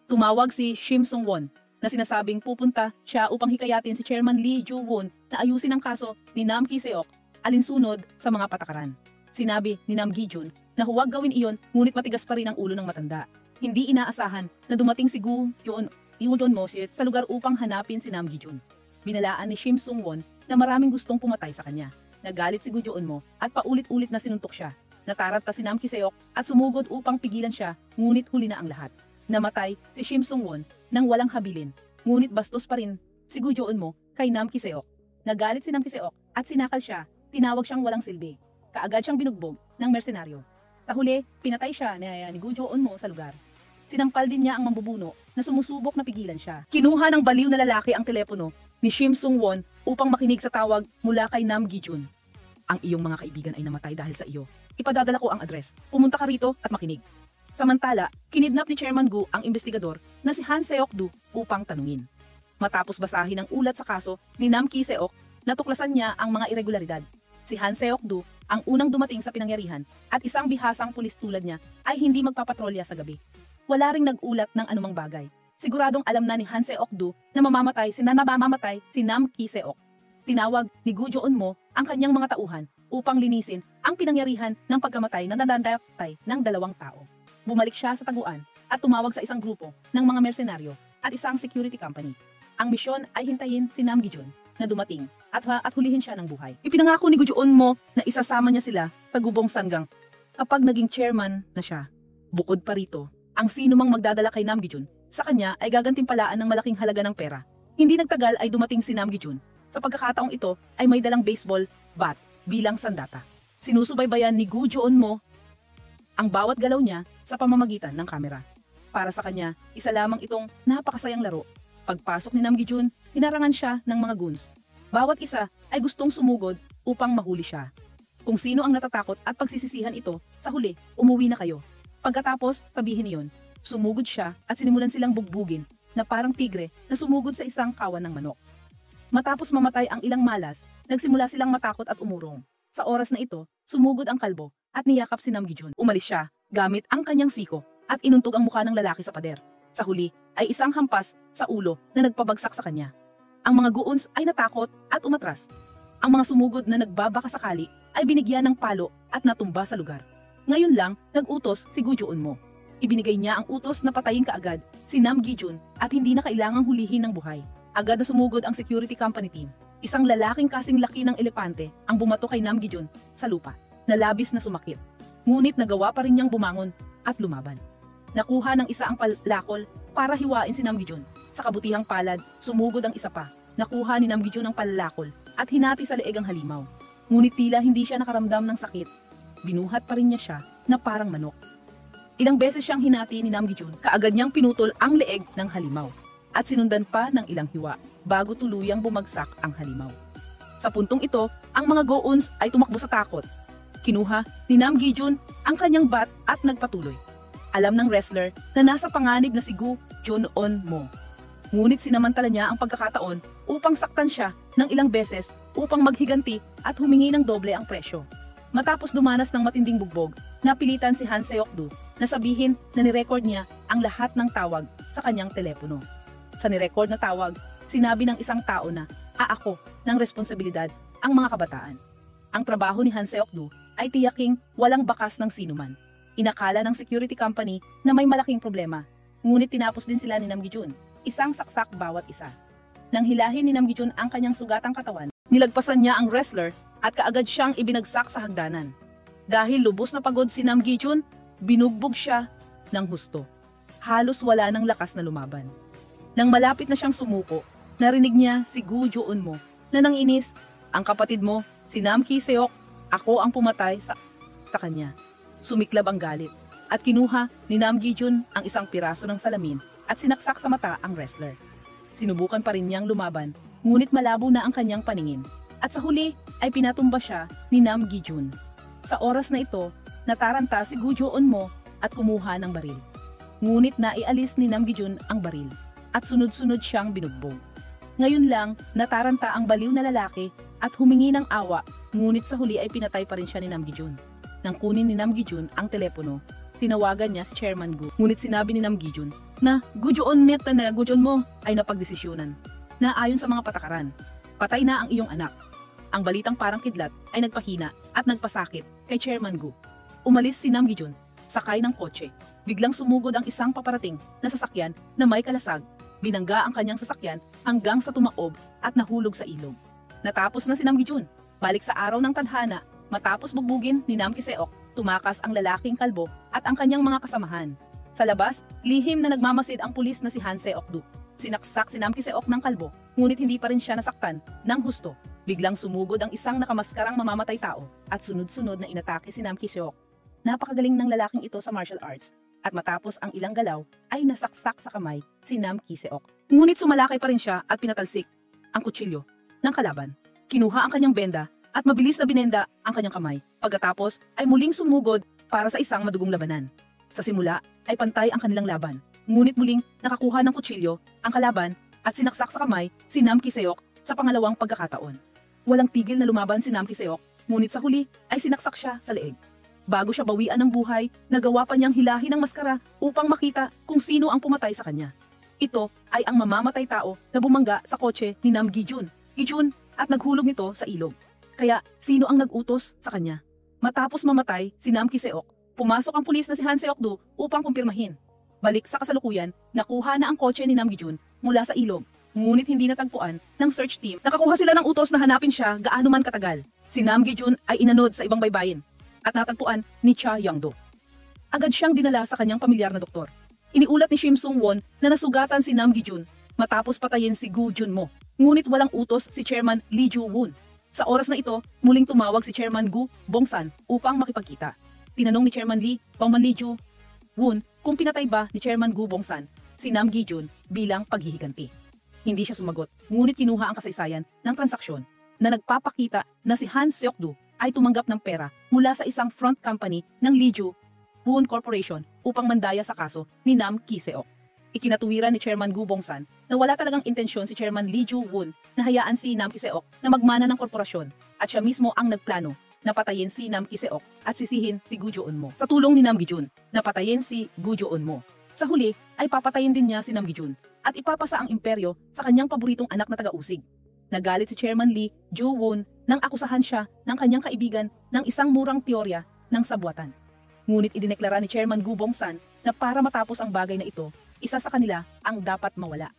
Tumawag si Shim Sung-won na sinasabing pupunta siya upang hikayatin si Chairman Lee Jo-won na ayusin ang kaso ni Nam Ki-seok alinsunod sa mga patakaran. Sinabi ni Nam Gi-jun na huwag gawin iyon ngunit matigas pa rin ang ulo ng matanda. Hindi inaasahan na dumating si Gu Jeon-mo sa lugar upang hanapin si Nam Gi-jun. Binalaan ni Shim Sung-won na maraming gustong pumatay sa kanya. Nagalit si Gu Jeon-mo at paulit-ulit na sinuntok siya. Nataranta si Nam Ki-seok at sumugod upang pigilan siya, ngunit huli na ang lahat. Namatay si Shim Sung-won nang walang habilin, ngunit bastos pa rin si Gu Jeon-mo kay Nam Ki-seok. Nagalit si Nam Ki-seok at sinakal siya, tinawag siyang walang silbi. Kaagad siyang binugbog ng mersenaryo. Sa huli, pinatay siya ni Gu Jeon-mo sa lugar. Sinampal din niya ang mambubuno na sumusubok na pigilan siya. Kinuha ng baliw na lalaki ang telepono ni Shim Sung-won upang makinig sa tawag mula kay Nam Gi-jun. Ang iyong mga kaibigan ay namatay dahil sa iyo. Ipadadala ko ang address. Pumunta ka rito at makinig. Samantala, kinidnap ni Chairman Gu ang investigador na si Han Seok-du upang tanungin. Matapos basahin ang ulat sa kaso ni Nam Ki-seok, natuklasan niya ang mga irregularidad. Si Han Seok-du ang unang dumating sa pinangyarihan at isang bihasang pulis tulad niya ay hindi magpapatrolya sa gabi. Wala ring nag-ulat ng anumang bagay. Siguradong alam na ni Han Seok-du na mamamatay si Nam Ki-seok. Tinawag ni Gu Jeon-mo ang kanyang mga tauhan upang linisin ang pinangyarihan ng pagkamatay ng nandandatay ng dalawang tao. Bumalik siya sa taguan at tumawag sa isang grupo ng mga mersenaryo at isang security company. Ang misyon ay hintayin si Nam Gi-jun na dumating at hulihin siya ng buhay. Ipinangako ni Gu Jeon-mo na isasama niya sila sa Gubong Sanggang kapag naging chairman na siya. Bukod pa rito, ang sino mang magdadala kay Nam Gi-jun sa kanya ay gagantimpalaan ng malaking halaga ng pera. Hindi nagtagal ay dumating si Nam Gi-jun. Sa pagkakataong ito ay may dalang baseball bat bilang sandata. Sinusubaybayan ni Gu Jeon-mo ang bawat galaw niya sa pamamagitan ng kamera. Para sa kanya, isa lamang itong napakasayang laro. Pagpasok ni Nam Gi-jun, hinarangan siya ng mga goons. Bawat isa ay gustong sumugod upang mahuli siya. Kung sino ang natatakot at pagsisisihan ito, sa huli, umuwi na kayo. Pagkatapos, sabihin niyon, sumugod siya at sinimulan silang bugbugin na parang tigre na sumugod sa isang kawan ng manok. Matapos mamatay ang ilang malas, nagsimula silang matakot at umurong. Sa oras na ito, sumugod ang kalbo at niyakap si Nam Gi-jun. Umalis siya gamit ang kanyang siko at inuntog ang mukha ng lalaki sa pader. Sa huli ay isang hampas sa ulo na nagpabagsak sa kanya. Ang mga goons ay natakot at umatras. Ang mga sumugod na nagbabakasakali ay binigyan ng palo at natumba sa lugar. Ngayon lang, nag-utos si Gu Joon-mo. Ibinigay niya ang utos na patayin kaagad si Nam Gi-jun at hindi na kailangang hulihin ng buhay. Agad na sumugod ang security company team. Isang lalaking kasing laki ng elepante ang bumato kay Nam Gi-jun sa lupa, na labis na sumakit. Ngunit nagawa pa rin niyang bumangon at lumaban. Nakuha ng isa ang palakol para hiwain si Nam Gi-jun. Sa kabutihang palad, sumugod ang isa pa. Nakuha ni Nam Gi-jun ang palakol at hinati sa leeg ang halimaw. Ngunit tila hindi siya nakaramdam ng sakit. Binuhat pa rin niya siya na parang manok. Ilang beses siyang hinati ni Nam Gi-jun, kaagad niyang pinutol ang leeg ng halimaw. At sinundan pa ng ilang hiwa bago tuluyang bumagsak ang halimaw. Sa puntong ito, ang mga goons ay tumakbo sa takot. Kinuha ni Nam Gi-jun ang kanyang bat at nagpatuloy. Alam ng wrestler na nasa panganib na si Gu Joon-mo. Ngunit sinamantala niya ang pagkakataon upang saktan siya ng ilang beses upang maghiganti at humingi ng doble ang presyo. Matapos dumanas ng matinding bugbog, napilitan si Han Seok-do na sabihin na nirecord niya ang lahat ng tawag sa kanyang telepono. Sa nirecord na tawag, sinabi ng isang tao na aako ng responsibilidad ang mga kabataan. Ang trabaho ni Han Seok-do ay tiyaking walang bakas ng sinuman. Inakala ng security company na may malaking problema, ngunit tinapos din sila ni Nam Gi-jun, isang saksak bawat isa. Nang hilahin ni Nam Gi-jun ang kanyang sugatang katawan, nilagpasan niya ang wrestler at kaagad siyang ibinagsak sa hagdanan. Dahil lubos na pagod si Nam Gi-jun, binugbog siya ng husto. Halos wala ng lakas na lumaban. Nang malapit na siyang sumuko, narinig niya si Gu Joon-mo na nanginis, ang kapatid mo, si Nam Ki-seok, ako ang pumatay sa kanya. Sumiklab ang galit at kinuha ni Nam Gi-jun ang isang piraso ng salamin at sinaksak sa mata ang wrestler. Sinubukan pa rin niyang lumaban, ngunit malabo na ang kanyang paningin. At sa huli ay pinatumba siya ni Nam Gi-jun. Sa oras na ito, nataranta si Gu Joon-mo at kumuha ng baril. Ngunit naialis ni Nam Gi-jun ang baril at sunod-sunod siyang binugbog. Ngayon lang, nataranta ang baliw na lalaki at humingi ng awa, ngunit sa huli ay pinatay pa rin siya ni Nam Gi-jun. Nang kunin ni Nam Gi-jun ang telepono, tinawagan niya si Chairman Gu. Ngunit sinabi ni Nam Gi-jun na Gu Joon-meta na Gu Joon-mo ay napagdesisyonan na ayon sa mga patakaran, patay na ang iyong anak. Ang balitang parang kidlat ay nagpahina at nagpasakit kay Chairman Gu. Umalis si Nam Gi-jun, sakay ng kotse. Biglang sumugod ang isang paparating na sasakyan na may kalasag. Binangga ang kanyang sasakyan hanggang sa tumaob at nahulog sa ilog. Natapos na si Nam Gi-jun. Balik sa araw ng tadhana, matapos bugbugin ni Nam Ki-seok, tumakas ang lalaking kalbo at ang kanyang mga kasamahan. Sa labas, lihim na nagmamasid ang pulis na si Han Seok-do. Sinaksak si Nam Ki-seok ng kalbo, ngunit hindi pa rin siya nasaktan ng husto. Biglang sumugod ang isang nakamaskarang mamamatay tao at sunod-sunod na inatake si Nam Ki-seok. Napakagaling ng lalaking ito sa martial arts. At matapos ang ilang galaw, ay nasaksak sa kamay si Nam Ki-seok. Ngunit sumalakay pa rin siya at pinatalsik ang kutsilyo ng kalaban. Kinuha ang kanyang benda at mabilis na binenda ang kanyang kamay. Pagkatapos ay muling sumugod para sa isang madugong labanan. Sa simula ay pantay ang kanilang laban. Ngunit muling nakakuha ng kutsilyo ang kalaban at sinaksak sa kamay si Nam Ki-seok sa pangalawang pagkakataon. Walang tigil na lumaban si Nam Ki-seok, ngunit sa huli ay sinaksak siya sa leeg. Bago siya bawian ng buhay, nagawa pa niyang hilahin ang maskara upang makita kung sino ang pumatay sa kanya. Ito ay ang mamamatay tao na bumangga sa kotse ni Nam Gi-jun at naghulog nito sa ilog. Kaya sino ang nag-utos sa kanya? Matapos mamatay si Nam Ki-seok, pumasok ang pulis na si Han Seok-do upang kumpirmahin. Balik sa kasalukuyan, nakuha na ang kotse ni Nam Gi-jun mula sa ilog. Ngunit hindi natagpuan ng search team. Nakakuha sila ng utos na hanapin siya gaano man katagal. Si Nam Gi-jun ay inanod sa ibang baybayin at natagpuan ni Cha Young-do. Agad siyang dinala sa kanyang pamilyar na doktor. Iniulat ni Shim Sung-won na nasugatan si Nam Gi-jun matapos patayin si Gu Joon-mo. Ngunit walang utos si Chairman Lee Joo-woon. Sa oras na ito, muling tumawag si Chairman Gu Bong-san upang makipagkita. Tinanong ni Chairman Lee, Bongman Lee Joo, Woon kung pinatay ba ni Chairman Gu Bongsan si Nam Gi-jun bilang paghihiganti. Hindi siya sumagot, ngunit kinuha ang kasaysayan ng transaksyon na nagpapakita na si Han Seok-do ay tumanggap ng pera mula sa isang front company ng Lee Ju-woon Corporation upang mandaya sa kaso ni Nam Ki-seok. Ikinatuwiran ni Chairman Gu Bongsan na wala talagang intensyon si Chairman Lee Ju-woon na hayaan si Nam Ki-seok na magmana ng korporasyon at siya mismo ang nagplano na patayin si Nam Ki-seok at sisihin si Gu Jo-eun-mo. Sa tulong ni Nam Gi-jun, na patayin si Gu Jo-eun-mo. Sa huli ay papatayin din niya si Nam Gi-jun at ipapasa ang imperyo sa kanyang paboritong anak na taga-usig. Nagalit si Chairman Lee Ju-woon nang akusahan siya ng kanyang kaibigan ng isang murang teorya ng sabwatan. Ngunit idineklara ni Chairman Gu Bongsan na para matapos ang bagay na ito, isa sa kanila ang dapat mawala.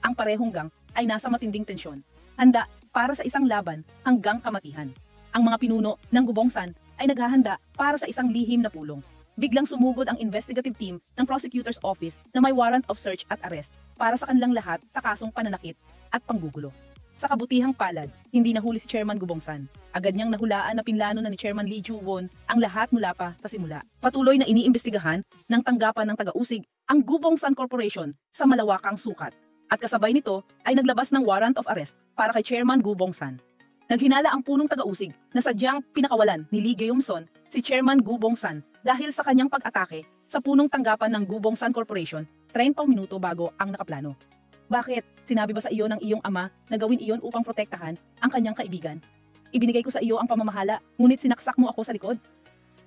Ang parehong gang ay nasa matinding tensyon, handa para sa isang laban hanggang kamatihan. Ang mga pinuno ng Gu Bongsan ay naghahanda para sa isang lihim na pulong. Biglang sumugod ang investigative team ng prosecutor's office na may warrant of search at arrest para sa kanilang lahat sa kasong pananakit at panggugulo. Sa kabutihang palad, hindi nahuli si Chairman Gu Bongsan. Agad niyang nahulaan na pinlano na ni Chairman Lee Ju-woon ang lahat mula pa sa simula. Patuloy na iniimbestigahan ng tanggapan ng taga-usig ang Gu Bongsan Corporation sa malawakang sukat. At kasabay nito ay naglabas ng warrant of arrest para kay Chairman Gu Bongsan. Naghinala ang punong taga-usig na sadyang pinakawalan ni Lee Geum-son si Chairman Gu Bongsan dahil sa kanyang pag-atake sa punong tanggapan ng Gu Bongsan Corporation 30 minuto bago ang nakaplano. Bakit? Sinabi ba sa iyo ng iyong ama na gawin iyon upang protektahan ang kanyang kaibigan? Ibinigay ko sa iyo ang pamamahala, ngunit sinaksak mo ako sa likod.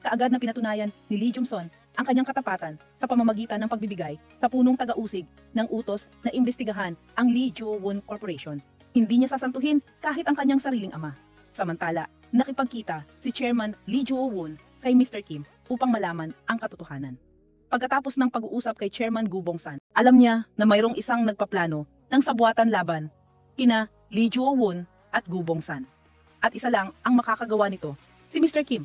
Kaagad na pinatunayan ni Lee Jung-son ang kanyang katapatan sa pamamagitan ng pagbibigay sa punong taga-usig ng utos na imbestigahan ang Lee Ju-woon Corporation. Hindi niya sasantuhin kahit ang kanyang sariling ama. Samantala, nakipagkita si Chairman Lee Ju-woon kay Mr. Kim upang malaman ang katotohanan. Pagkatapos ng pag-uusap kay Chairman Gu Bongsan, alam niya na mayroong isang nagpaplano ng sabwatan laban kina Lee Ju-woon at Gu Bongsan. At isa lang ang makakagawa nito, si Mr. Kim.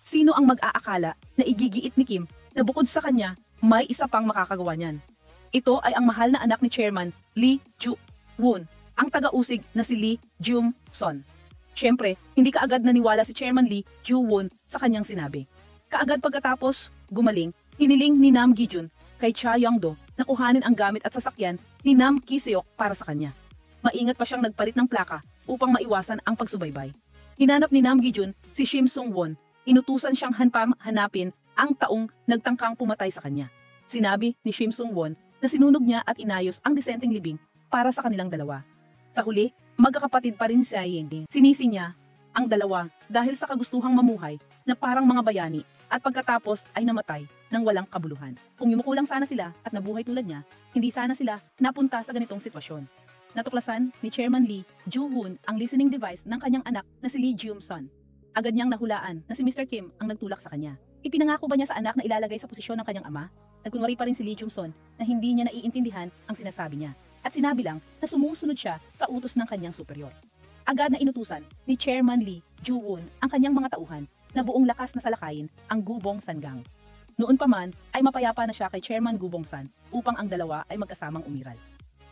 Sino ang mag-aakala na igigiit ni Kim na bukod sa kanya, may isa pang makakagawa niyan? Ito ay ang mahal na anak ni Chairman Lee Ju-woon, ang taga-usig na si Lee Jung-son. Siyempre, hindi kaagad naniwala si Chairman Lee Ju-woon sa kanyang sinabi. Kaagad pagkatapos gumaling, hiniling ni Nam Gi-jun kay Cha Yong-do na kuhanin ang gamit at sasakyan ni Nam Ki-seok para sa kanya. Maingat pa siyang nagpalit ng plaka upang maiwasan ang pagsubaybay. Hinanap ni Nam Gi-jun si Shim Sung-won, inutusan siyang hanapin ang taong nagtangkang pumatay sa kanya. Sinabi ni Shim Sung-won na sinunog niya at inayos ang disenteng libing para sa kanilang dalawa. Sa huli, magkakapatid pa rin si Ying. Sinisi niya ang dalawa dahil sa kagustuhang mamuhay na parang mga bayani at pagkatapos ay namatay ng walang kabuluhan. Kung yumuko lang sana sila at nabuhay tulad niya, hindi sana sila napunta sa ganitong sitwasyon. Natuklasan ni Chairman Lee Ju-woon ang listening device ng kanyang anak na si Lee Jung-son. Agad niyang nahulaan na si Mr. Kim ang nagtulak sa kanya. Ipinangako ba niya sa anak na ilalagay sa posisyon ng kanyang ama? Nagkunwari pa rin si Lee Jung-son na hindi niya naiintindihan ang sinasabi niya. At sinabi lang na sumusunod siya sa utos ng kanyang superior. Agad na inutusan ni Chairman Lee Ju-woon ang kanyang mga tauhan na buong lakas na salakayin ang Gu Bongsan gang. Noon pa man ay mapayapa na siya kay Chairman Gu Bongsan upang ang dalawa ay magkasamang umiral.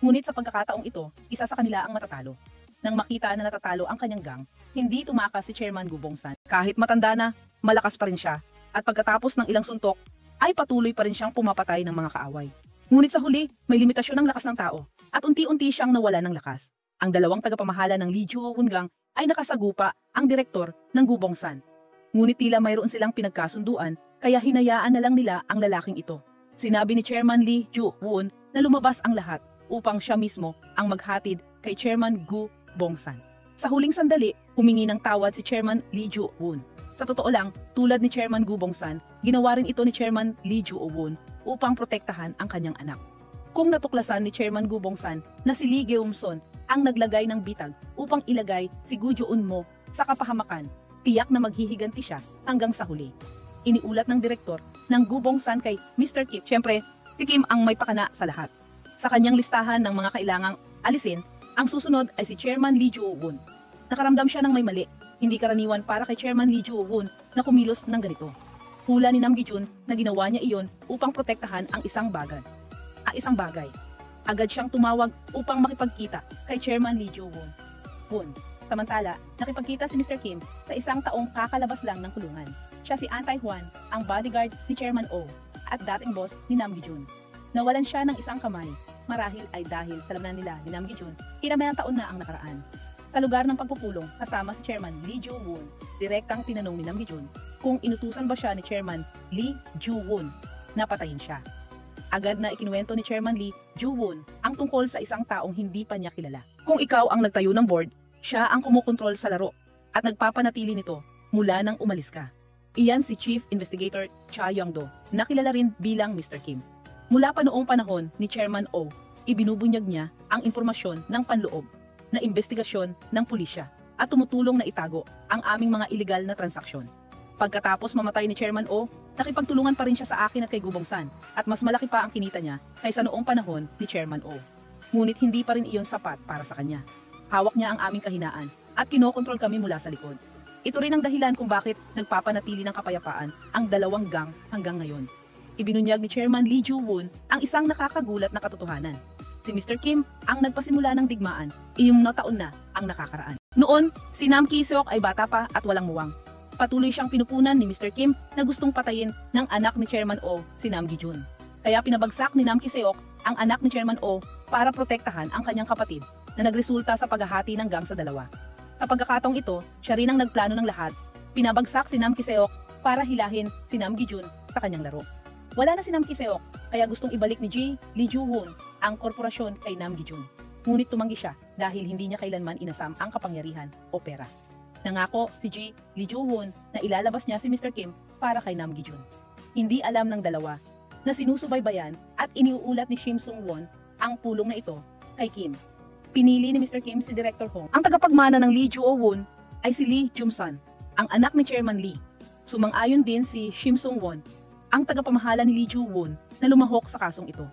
Ngunit sa pagkakataong ito, isa sa kanila ang matatalo. Nang makita na natatalo ang kanyang gang, hindi tumakas si Chairman Gu Bongsan. Kahit matanda na, malakas pa rin siya at pagkatapos ng ilang suntok, ay patuloy pa rin siyang pumapatay ng mga kaaway. Ngunit sa huli, may limitasyon ng lakas ng tao at unti-unti siyang nawala ng lakas. Ang dalawang tagapamahala ng Lee Ju-woon gang ay nakasagupa ang direktor ng Gu Bongsan. Ngunit tila mayroon silang pinagkasunduan kaya hinayaan na lang nila ang lalaking ito. Sinabi ni Chairman Lee Ju-woon na lumabas ang lahat upang siya mismo ang maghatid kay Chairman Gu Bongsan. Sa huling sandali, humingi ng tawad si Chairman Lee Ju-woon. Sa totoo lang, tulad ni Chairman Gu Bongsan, ginawa rin ito ni Chairman Lee Ju-woon upang protektahan ang kanyang anak. Kung natuklasan ni Chairman Gu Bongsan na si Lee Geum-son ang naglagay ng bitag upang ilagay si Gu Jo-eun-mo sa kapahamakan, tiyak na maghihiganti siya hanggang sa huli. Iniulat ng direktor ng Gu Bongsan kay Mr. Kim. Siyempre, si Kim ang may pakana sa lahat. Sa kanyang listahan ng mga kailangang alisin, ang susunod ay si Chairman Lee Ju-woon. Nakaramdam siya ng may mali. Hindi karaniwan para kay Chairman Lee Ju-woon na kumilos ng ganito. Hula ni Nam Gi-jun na ginawa niya iyon upang protektahan ang isang bagay. Agad siyang tumawag upang makipagkita kay Chairman Lee Ju-woon. Samantala, nakipagkita si Mr. Kim sa isang taong kakalabas lang ng kulungan. Siya si An Tai-hwan, ang bodyguard ni Chairman Oh. at dating boss ni Nam Gi-jun. Nawalan siya ng isang kamay, marahil ay dahil sa labanan nila ni Nam Gi-jun, ilang taon na ang nakaraan. Sa lugar ng pagpupulong kasama si Chairman Lee Joo-won, direktang tinanong ni Nam Gi-jun kung inutusan ba siya ni Chairman Lee Joo-won na patayin siya. Agad na ikinuwento ni Chairman Lee Joo-won ang tungkol sa isang taong hindi pa niya kilala. Kung ikaw ang nagtayo ng board, siya ang kumukontrol sa laro at nagpapanatili nito mula nang umalis ka. Iyan si Chief Investigator Cha Young-do, na kilala rin bilang Mr. Kim. Mula pa noong panahon ni Chairman Oh, ibinubunyag niya ang impormasyon ng panloob na investigasyon ng pulisya at tumutulong na itago ang aming mga iligal na transaksyon. Pagkatapos mamatay ni Chairman Oh, nakipagtulungan pa rin siya sa akin at kay Gubong San at mas malaki pa ang kinita niya kaysa noong panahon ni Chairman Oh. Ngunit hindi pa rin iyon sapat para sa kanya. Hawak niya ang aming kahinaan at kinokontrol kami mula sa likod. Ito rin ang dahilan kung bakit nagpapanatili ng kapayapaan ang dalawang gang hanggang ngayon. Ibinunyag ni Chairman Lee Joo-won ang isang nakakagulat na katotohanan. Si Mr. Kim ang nagpasimula ng digmaan, iyong taon na ang nakakaraan. Noon, si Nam Ki-seok ay bata pa at walang muwang. Patuloy siyang pinupunan ni Mr. Kim na gustong patayin ng anak ni Chairman Oh, si Nam Gi-jun. Kaya pinabagsak ni Nam Ki-seok ang anak ni Chairman Oh para protektahan ang kanyang kapatid na nagresulta sa paghahati ng gang sa dalawa. Sa pagkakataong ito, siya rin ang nagplano ng lahat. Pinabagsak si Nam Ki-seok para hilahin si Nam Gi-jun sa kanyang laro. Wala na si Nam Ki-seok, kaya gustong ibalik ni Lee Joo-won ang korporasyon kay Nam Gi-jun. Ngunit tumanggi siya dahil hindi niya kailanman inasam ang kapangyarihan o pera. Nangako si Lee Joo-won na ilalabas niya si Mr. Kim para kay Nam Gi-jun. Hindi alam ng dalawa na sinusubaybayan at iniuulat ni Shim Sung-won ang pulong na ito kay Kim. Pinili ni Mr. Kim si Director Hong. Ang tagapagmana ng Lee Joo-won ay si Lee Jum-sun, ang anak ni Chairman Lee. Sumang-ayon din si Shim Sung-won, ang tagapamahala ni Lee Joo-won na lumahok sa kasong ito.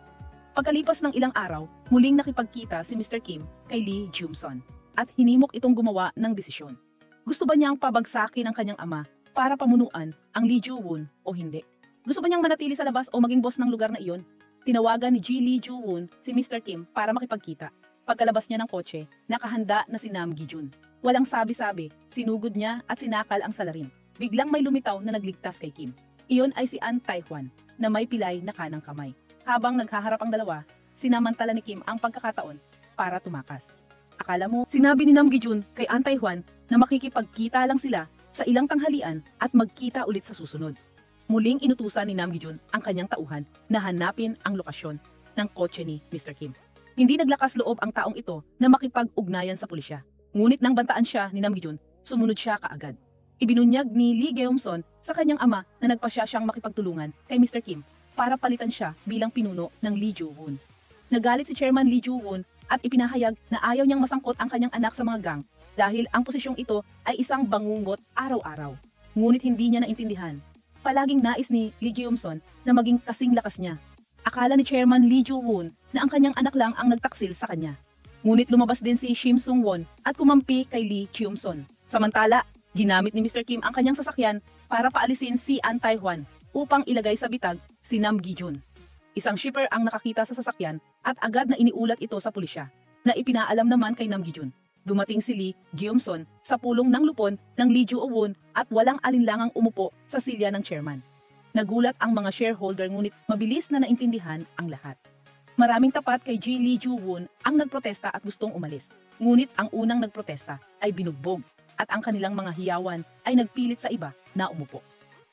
Pagkalipas ng ilang araw, muling nakipagkita si Mr. Kim kay Lee Jum-sun at hinimok itong gumawa ng desisyon. Gusto ba niyang pabagsakin ang kanyang ama para pamunuan ang Lee Joo-won o hindi? Gusto ba niyang manatili sa labas o maging boss ng lugar na iyon? Tinawagan ni Lee Joo-won si Mr. Kim para makipagkita. Pagkalabas niya ng kotse, nakahanda na si Nam Gi-jun. Walang sabi-sabi, sinugod niya at sinakal ang salarin. Biglang may lumitaw na nagligtas kay Kim. Iyon ay si An Tai-hwan na may pilay na kanang kamay. Habang naghaharap ang dalawa, sinamantala ni Kim ang pagkakataon para tumakas. Akala mo, sinabi ni Nam Gi-jun kay An Tai-hwan na makikipagkita lang sila sa ilang tanghalian at magkita ulit sa susunod. Muling inutusan ni Nam Gi-jun ang kanyang tauhan na hanapin ang lokasyon ng kotse ni Mr. Kim. Hindi naglakas loob ang taong ito na makipag-ugnayan sa pulisya. Ngunit nang bantaan siya ni Nam Gi-jun, sumunod siya kaagad. Ibinunyag ni Lee Geum-son sa kanyang ama na nagpasya siyang makipagtulungan kay Mr. Kim para palitan siya bilang pinuno ng Lee Joo-won. Nagalit si Chairman Lee Joo-won at ipinahayag na ayaw niyang masangkot ang kanyang anak sa mga gang dahil ang posisyong ito ay isang bangungot araw-araw. Ngunit hindi niya naintindihan. Palaging nais ni Lee Geum-son na maging kasing lakas niya. Akala ni Chairman Lee Joo-won na ang kanyang anak lang ang nagtaksil sa kanya. Ngunit lumabas din si Shim Sung-won at kumampi kay Lee Geum-son. Samantala, ginamit ni Mr. Kim ang kanyang sasakyan para paalisin si An Tai-hwan upang ilagay sa bitag si Nam Gi-jun. Isang shipper ang nakakita sa sasakyan at agad na iniulat ito sa pulisya na ipinaalam naman kay Nam Gi-jun. Dumating si Lee Geum-son sa pulong ng lupon ng Lee Joo-won at walang alinlangang umupo sa silya ng chairman. Nagulat ang mga shareholder ngunit mabilis na naintindihan ang lahat. Maraming tapat kay Lee Joo-won ang nagprotesta at gustong umalis. Ngunit ang unang nagprotesta ay binugbog at ang kanilang mga hiyawan ay nagpilit sa iba na umupo.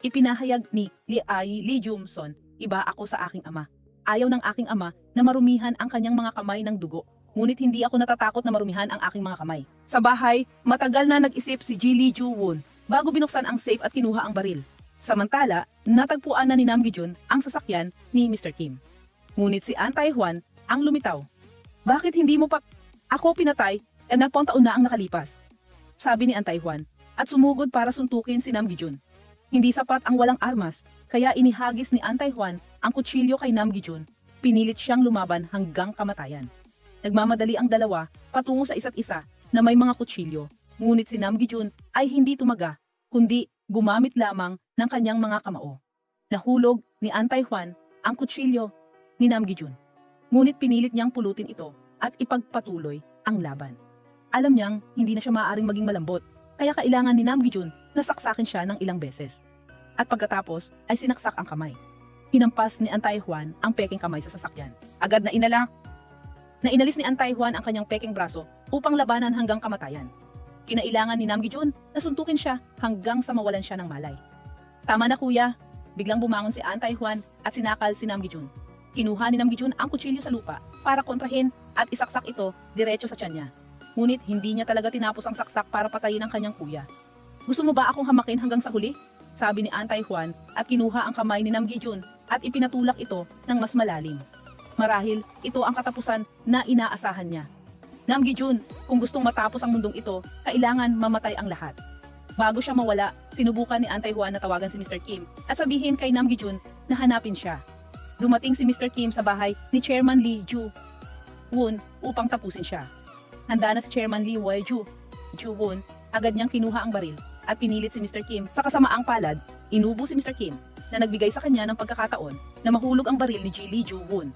Ipinahayag ni Lee Jum-son, iba ako sa aking ama. Ayaw ng aking ama na marumihan ang kanyang mga kamay ng dugo. Ngunit hindi ako natatakot na marumihan ang aking mga kamay. Sa bahay, matagal na nag-isip si Lee Joo-won bago binuksan ang safe at kinuha ang baril. Samantala, natagpuan na ni Nam Gi-jun ang sasakyan ni Mr. Kim. Ngunit si An Tai-hwan ang lumitaw. Bakit hindi mo pa ako pinatay na taon na ang nakalipas? Sabi ni An Tai-hwan at sumugod para suntukin si Nam Gi-jun. Hindi sapat ang walang armas, kaya inihagis ni An Tai-hwan ang kutsilyo kay Nam Gi-jun. Pinilit siyang lumaban hanggang kamatayan. Nagmamadali ang dalawa patungo sa isa't isa na may mga kutsilyo. Ngunit si Nam Gi-jun ay hindi tumaga, kundi gumamit lamang ng kanyang mga kamao. Nahulog ni An Tai-hwan ang kutsilyo ni Nam Gi-jun. Ngunit pinilit niyang pulutin ito at ipagpatuloy ang laban. Alam niyang hindi na siya maaaring maging malambot, kaya kailangan ni Nam Gi-jun na saksakin siya ng ilang beses. At pagkatapos ay sinaksak ang kamay. hinampas ni Antay Juan ang peking kamay sa sasakyan. Agad na inalis ni Antay Juan ang kanyang peking braso upang labanan hanggang kamatayan. Kinailangan ni Nam Gi-jun na suntukin siya hanggang sa mawalan siya ng malay. Tama na kuya, biglang bumangon si Antay Juan at sinakal si Nam Gi-jun. Kinuha ni Nam Gi-jun ang kutsilyo sa lupa para kontrahin at isaksak ito diretso sa tiyan niya. Ngunit hindi niya talaga tinapos ang saksak para patayin ang kanyang kuya. Gusto mo ba akong hamakin hanggang sa huli? Sabi ni Antay Juan at kinuha ang kamay ni Nam Gi-jun at ipinatulak ito ng mas malalim. Marahil ito ang katapusan na inaasahan niya. Nam Gi-jun, kung gustong matapos ang mundong ito, kailangan mamatay ang lahat. Bago siya mawala, sinubukan ni Antay Juan na tawagan si Mr. Kim at sabihin kay Nam Gi-jun na hanapin siya. Dumating si Mr. Kim sa bahay ni Chairman Lee Ju-won upang tapusin siya. Handa na si Chairman Lee Ju-won, agad niyang kinuha ang baril at pinilit si Mr. Kim. Sa kasamaang palad, inubo si Mr. Kim na nagbigay sa kanya ng pagkakataon na mahulog ang baril ni Lee Ju-won.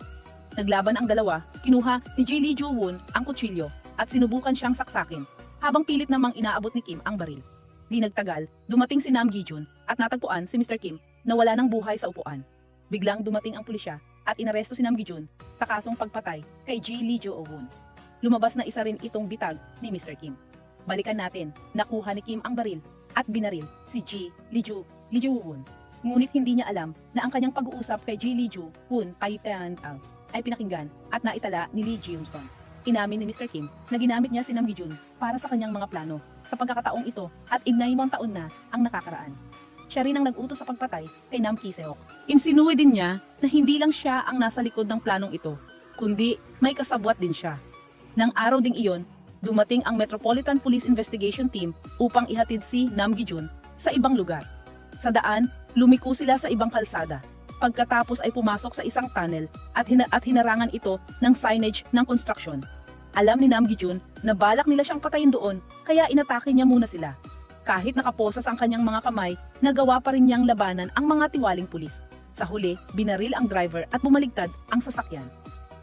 Naglaban ang dalawa, kinuha ni Lee Ju-won ang kutsilyo at sinubukan siyang saksakin habang pilit namang inaabot ni Kim ang baril. Di nagtagal, dumating si Nam Gi-jun at natagpuan si Mr. Kim na wala ng buhay sa upuan. Biglang dumating ang pulisya at inaresto si Nam Gi-jun sa kasong pagpatay kay Lee Ju-won. Lumabas na isa rin itong bitag ni Mr. Kim. Balikan natin, nakuha ni Kim ang baril at binaril si Lee Ju-won. Ngunit hindi niya alam na ang kanyang pag-uusap kay Lee Ju-won ay pinakinggan at naitala ni Lee Ji-yum-son. Inamin ni Mr. Kim na ginamit niya si Nam Gi-jun para sa kanyang mga plano sa pagkakataong ito at 9 taon na ang nakakaraan. Siya rin ang nag-utos sa pagpatay kay Nam Ki-seok. Insinuwe din niya na hindi lang siya ang nasa likod ng planong ito, kundi may kasabwat din siya. Nang araw ding iyon, dumating ang Metropolitan Police Investigation Team upang ihatid si Nam Gi-jun sa ibang lugar. Sa daan, lumiko sila sa ibang kalsada. Pagkatapos ay pumasok sa isang tunnel at hinarangan ito ng signage ng construction. Alam ni Nam Gi-jun na balak nila siyang patayin doon, kaya inatake niya muna sila. Kahit nakaposas ang kanyang mga kamay, nagawa pa rin niyang labanan ang mga tiwaling pulis. Sa huli, binaril ang driver at bumaligtad ang sasakyan.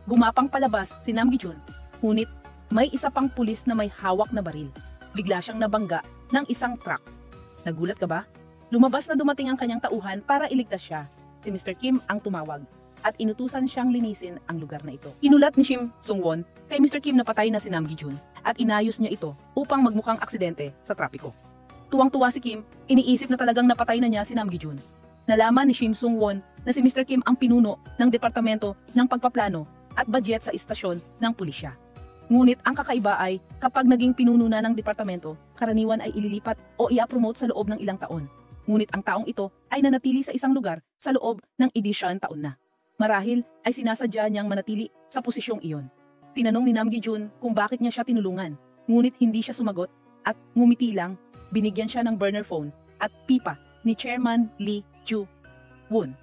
Gumapang palabas si Nam Gi-jun, ngunit may isa pang pulis na may hawak na baril. Bigla siyang nabangga ng isang truck. Nagulat ka ba? Lumabas na dumating ang kanyang tauhan para iligtas siya. Si Mr. Kim ang tumawag at inutusan siyang linisin ang lugar na ito. Inulat ni Shim Sung-won kay Mr. Kim na patay na si Nam Gi-jun at inayos niya ito upang magmukhang aksidente sa trapiko. Tuwang-tuwa si Kim, iniisip na talagang napatay na niya si Nam Gi-jun. Nalaman ni Shim Sung-won na si Mr. Kim ang pinuno ng Departamento ng Pagpaplano at Budget sa istasyon ng pulisya. Ngunit ang kakaiba ay kapag naging pinuno na ng departamento, karaniwan ay ililipat o i-promote sa loob ng ilang taon. Ngunit ang taong ito ay nanatili sa isang lugar sa loob ng 11 taon na. Marahil ay sinasadya niyang manatili sa posisyong iyon. Tinanong ni Nam Gi-jun kung bakit niya siya tinulungan, ngunit hindi siya sumagot at ngumiti lang. Binigyan siya ng burner phone at pipa ni Chairman Lee Ju-won.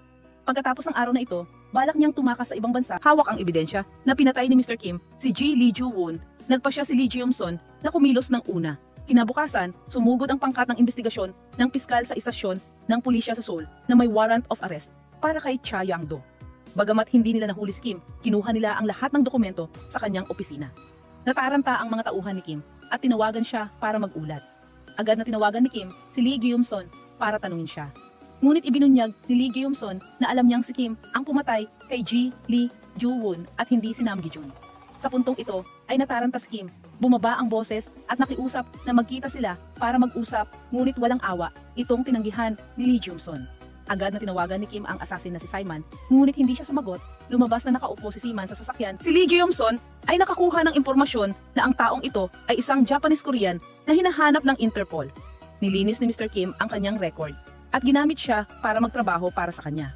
Pagkatapos ng araw na ito, balak niyang tumakas sa ibang bansa. Hawak ang ebidensya na pinatay ni Mr. Kim si Lee Ju-won. Nagpa siya si Lee Ji-yum-son na kumilos ng una. Kinabukasan, sumugod ang pangkat ng investigasyon ng piskal sa istasyon ng pulisya sa Seoul na may warrant of arrest para kay Cha Yang-do. Bagamat hindi nila nahuli si Kim, kinuha nila ang lahat ng dokumento sa kanyang opisina. Nataranta ang mga tauhan ni Kim at tinawagan siya para mag-ulat. Agad na tinawagan ni Kim si Lee Ji-yum-son para tanungin siya. Ngunit ibinunyag ni Lee Ji-yum-son na alam niyang si Kim ang pumatay kay Lee Ju-won at hindi si Nam Gi-jun. Sa puntong ito ay nataranta si Kim, bumaba ang boses at nakiusap na magkita sila para mag-usap, ngunit walang awa itong tinanggihan ni Lee Ji-yum-son. Agad na tinawagan ni Kim ang assassin na si Simon, ngunit hindi siya sumagot. Lumabas na nakaupo si Simon sa sasakyan. Si Lee Ji-yum-son ay nakakuha ng impormasyon na ang taong ito ay isang Japanese-Korean na hinahanap ng Interpol. Nilinis ni Mr. Kim ang kanyang record at ginamit siya para magtrabaho para sa kanya.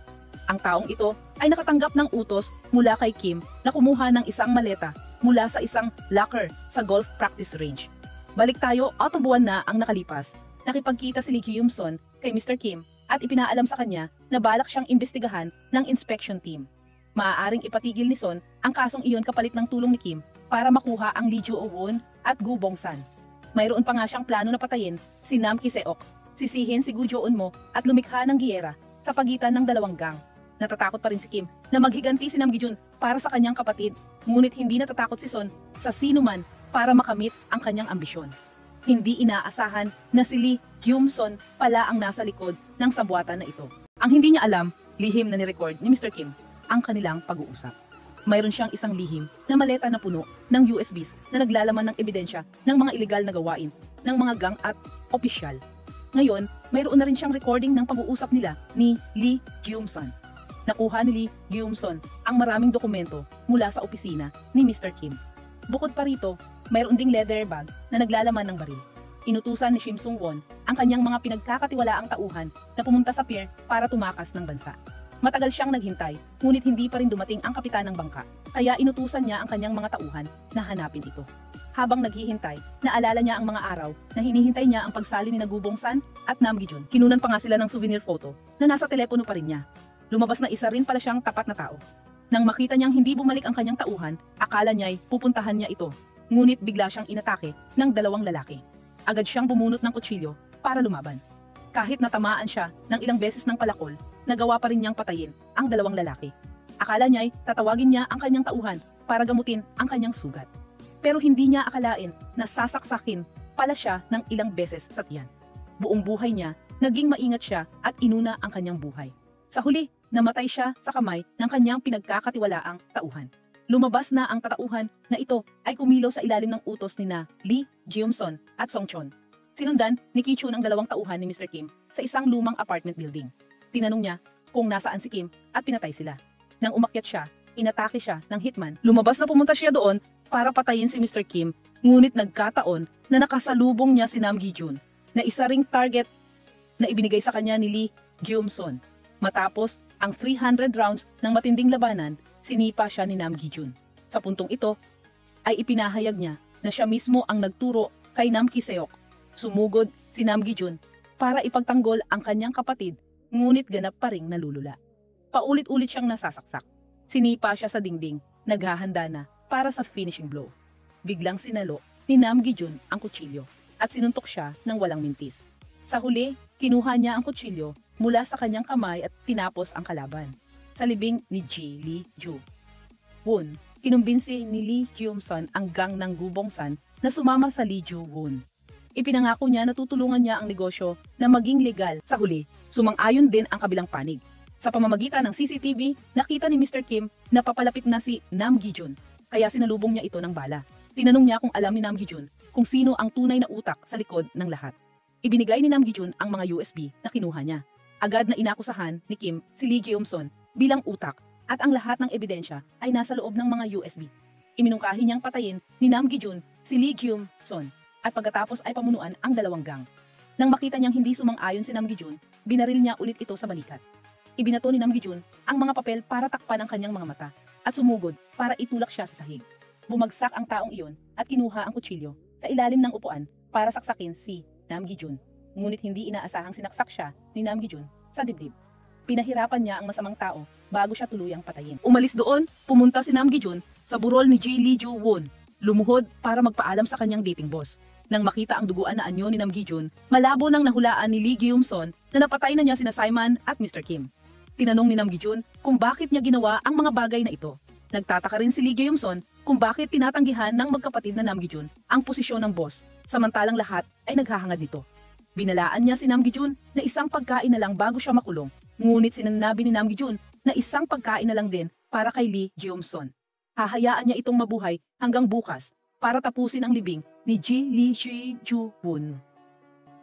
Ang taong ito ay nakatanggap ng utos mula kay Kim na kumuha ng isang maleta mula sa isang locker sa golf practice range. Balik tayo, 8 buwan na ang nakalipas. Nakipagkita si Lee Ji-yum-son kay Mr. Kim at ipinaalam sa kanya na balak siyang imbestigahan ng inspection team. Maaaring ipatigil ni Son ang kasong iyon kapalit ng tulong ni Kim para makuha ang Lee Ju-won at Gu Bong-san. Mayroon pa nga siyang plano na patayin si Nam Ki-seok, sisihin si Gu Jo-eun-mo at lumikha ng giyera sa pagitan ng dalawang gang. Natatakot pa rin si Kim na maghiganti si Nam Gi-jun para sa kanyang kapatid, ngunit hindi natatakot si Son sa sino man para makamit ang kanyang ambisyon. Hindi inaasahan na si Lee Ji-yum-son pala ang nasa likod ng sabwatan na ito. Ang hindi niya alam, lihim na ni-record ni Mr. Kim ang kanilang pag-uusap. Mayroon siyang isang lihim na maleta na puno ng USBs na naglalaman ng ebidensya ng mga iligal na gawain ng mga gang at opisyal. Ngayon, mayroon na rin siyang recording ng pag-uusap nila ni Lee Gyum-sun. Nakuha ni Lee Gyum-sun ang maraming dokumento mula sa opisina ni Mr. Kim. Bukod pa rito, mayroon ding leather bag na naglalaman ng baril. Inutusan ni Shim Sung-won ang kanyang mga pinagkakatiwalaang tauhan na pumunta sa pier para tumakas ng bansa. Matagal siyang naghintay, ngunit hindi pa rin dumating ang kapitan ng bangka, kaya inutusan niya ang kanyang mga tauhan na hanapin ito. Habang naghihintay, naalala niya ang mga araw na hinihintay niya ang pagsali ni Gubong San at Nam Gi-jun. Kinunan pa nga sila ng souvenir photo na nasa telepono pa rin niya. Lumabas na isa rin pala siyang tapat na tao. Nang makita niyang hindi bumalik ang kanyang tauhan, akala niya'y pupuntahan niya ito. Ngunit bigla siyang inatake ng dalawang lalaki. Agad siyang bumunot ng kutsilyo para lumaban. Kahit natamaan siya ng ilang beses ng palakol, nagawa pa rin niyang patayin ang dalawang lalaki. Akala niya'y tatawagin niya ang kanyang tauhan para gamutin ang kanyang sugat. Pero hindi niya akalain na sasaksakin pala siya ng ilang beses sa tiyan. Buong buhay niya, naging maingat siya at inuna ang kanyang buhay. Sa huli, namatay siya sa kamay ng kanyang pinagkakatiwalaang tauhan. Lumabas na ang tatauhan na ito ay kumilos sa ilalim ng utos ni na Lee Gyum-sun at Song Chon. Sinundan ni Ki-chun ang dalawang tauhan ni Mr. Kim sa isang lumang apartment building. Tinanong niya kung nasaan si Kim at pinatay sila. Nang umakyat siya, inatake siya ng hitman. Lumabas na pumunta siya doon para patayin si Mr. Kim, ngunit nagkataon na nakasalubong niya si Nam Gi-jun na isa ring target na ibinigay sa kanya ni Lee Gyum-sun. Matapos ang 300 rounds ng matinding labanan, sinipa siya ni Nam Gi-jun. Sa puntong ito, ay ipinahayag niya na siya mismo ang nagturo kay Nam Ki-seok. Sumugod si Nam Gi-jun para ipagtanggol ang kanyang kapatid, ngunit ganap pa ring nalulula. Paulit-ulit siyang nasasaksak. Sinipa siya sa dingding, naghahanda na para sa finishing blow. Biglang sinalo ni Nam Gi-jun ang kutsilyo at sinuntok siya ng walang mintis. Sa huli, kinuha niya ang kutsilyo mula sa kanyang kamay at tinapos ang kalaban. Sa libing ni Ji Lee Ju-won, kinumbinsi ni Lee Gyum-sun ang gang ng Gubong San na sumama sa Lee Ju-won. Ipinangako niya na tutulungan niya ang negosyo na maging legal. Sa huli, sumang-ayon din ang kabilang panig. Sa pamamagitan ng CCTV, nakita ni Mr. Kim na papalapit na si Nam Gi-jun, kaya sinalubong niya ito ng bala. Tinanong niya kung alam ni Nam Gi-jun kung sino ang tunay na utak sa likod ng lahat. Ibinigay ni Nam Gi-jun ang mga USB na kinuha niya. Agad na inakusahan ni Kim si Lee Gyum-sun bilang utak at ang lahat ng ebidensya ay nasa loob ng mga USB. Iminungkahi niyang patayin ni Nam Gi-jun si Lee Gyum-sun at pagkatapos ay pamunuan ang dalawang gang. Nang makita niyang hindi sumang-ayon si Nam Gi-jun, binaril niya ulit ito sa balikat. Ibinato ni Nam Gi-jun ang mga papel para takpan ang kanyang mga mata at sumugod para itulak siya sa sahig. Bumagsak ang taong iyon at kinuha ang kutsilyo sa ilalim ng upuan para saksakin si Nam Gi-jun. Ngunit hindi inaasahang sinaksak siya ni Nam Gi-jun sa dibdib. Pinahirapan niya ang masamang tao bago siya tuluyang patayin. Umalis doon, pumunta si Nam Gi-jun sa burol ni Ji Lee Ju-won, lumuhod para magpaalam sa kanyang dating boss. Nang makita ang duguan na anyo ni Nam Gi-jun, malabo nang nahulaan ni Lee Gyum-sun na napatay na niya sina Simon at Mr. Kim. Tinanong ni Nam Gi-jun kung bakit niya ginawa ang mga bagay na ito. Nagtataka rin si Lee Gyum-sun kung bakit tinatanggihan ng magkapatid na Nam Gi-jun ang posisyon ng boss, samantalang lahat ay naghahangad nito. Binalaan niya si Nam Gi-jun na isang pagkain na lang bago siya makulong, ngunit sinanabi ni Nam Gi-jun na isang pagkain na lang din para kay Lee Gyum-sun. Hahayaan niya itong mabuhay hanggang bukas para tapusin ang libing ni Ji Lee Ju-won.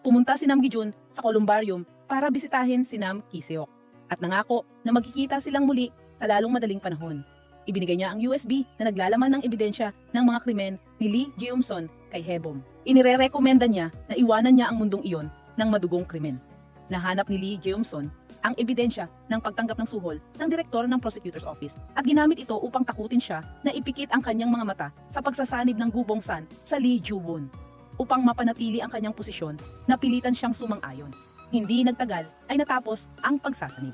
Pumunta si Nam Gi-jun sa columbarium para bisitahin si Nam Ki-seok at nangako na magkikita silang muli sa lalong madaling panahon. Ibinigay niya ang USB na naglalaman ng ebidensya ng mga krimen ni Lee Gyum-sun kay Hae-bom. Inirerekomenda niya na iwanan niya ang mundong iyon ng madugong krimen. Nahanap ni Lee Gyum-sun ang ebidensya ng pagtanggap ng suhol ng direktor ng prosecutor's office at ginamit ito upang takutin siya na ipikit ang kanyang mga mata sa pagsasanib ng Gubong San sa Lee Ju-won. Upang mapanatili ang kanyang posisyon, napilitan siyang sumang-ayon. Hindi nagtagal ay natapos ang pagsasanib.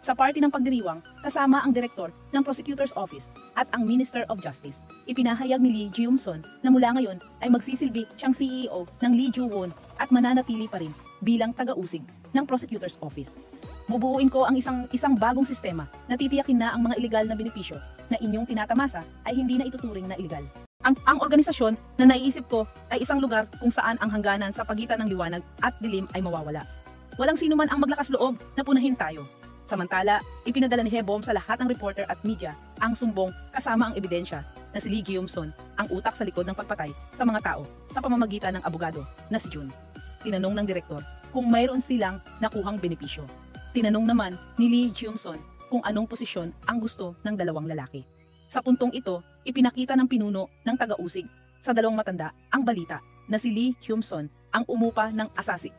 Sa party ng pagdiriwang, kasama ang direktor ng prosecutor's office at ang Minister of Justice, ipinahayag ni Lee Gyum-sun na mula ngayon ay magsisilbi siyang CEO ng Lee Ju-won at mananatili pa rin bilang taga-usig ng prosecutor's office. Bubuuin ko ang isang bagong sistema na titiyakin na ang mga ilegal na benepisyo na inyong tinatamasa ay hindi na ituturing na ilegal. Ang organisasyon na naiisip ko ay isang lugar kung saan ang hangganan sa pagitan ng liwanag at dilim ay mawawala. Walang sino man ang maglakas loob na punahin tayo. Samantala, ipinadala ni Hebom sa lahat ng reporter at media ang sumbong kasama ang ebidensya na si Lee Geum-son ang utak sa likod ng pagpatay sa mga tao sa pamamagitan ng abogado na si Jun. Tinanong ng direktor kung mayroon silang nakuhang benepisyo. Tinanong naman ni Lee Geum-son kung anong posisyon ang gusto ng dalawang lalaki. Sa puntong ito, ipinakita ng pinuno ng taga-usig sa dalawang matanda ang balita na si Lee Geum-son ang umupa ng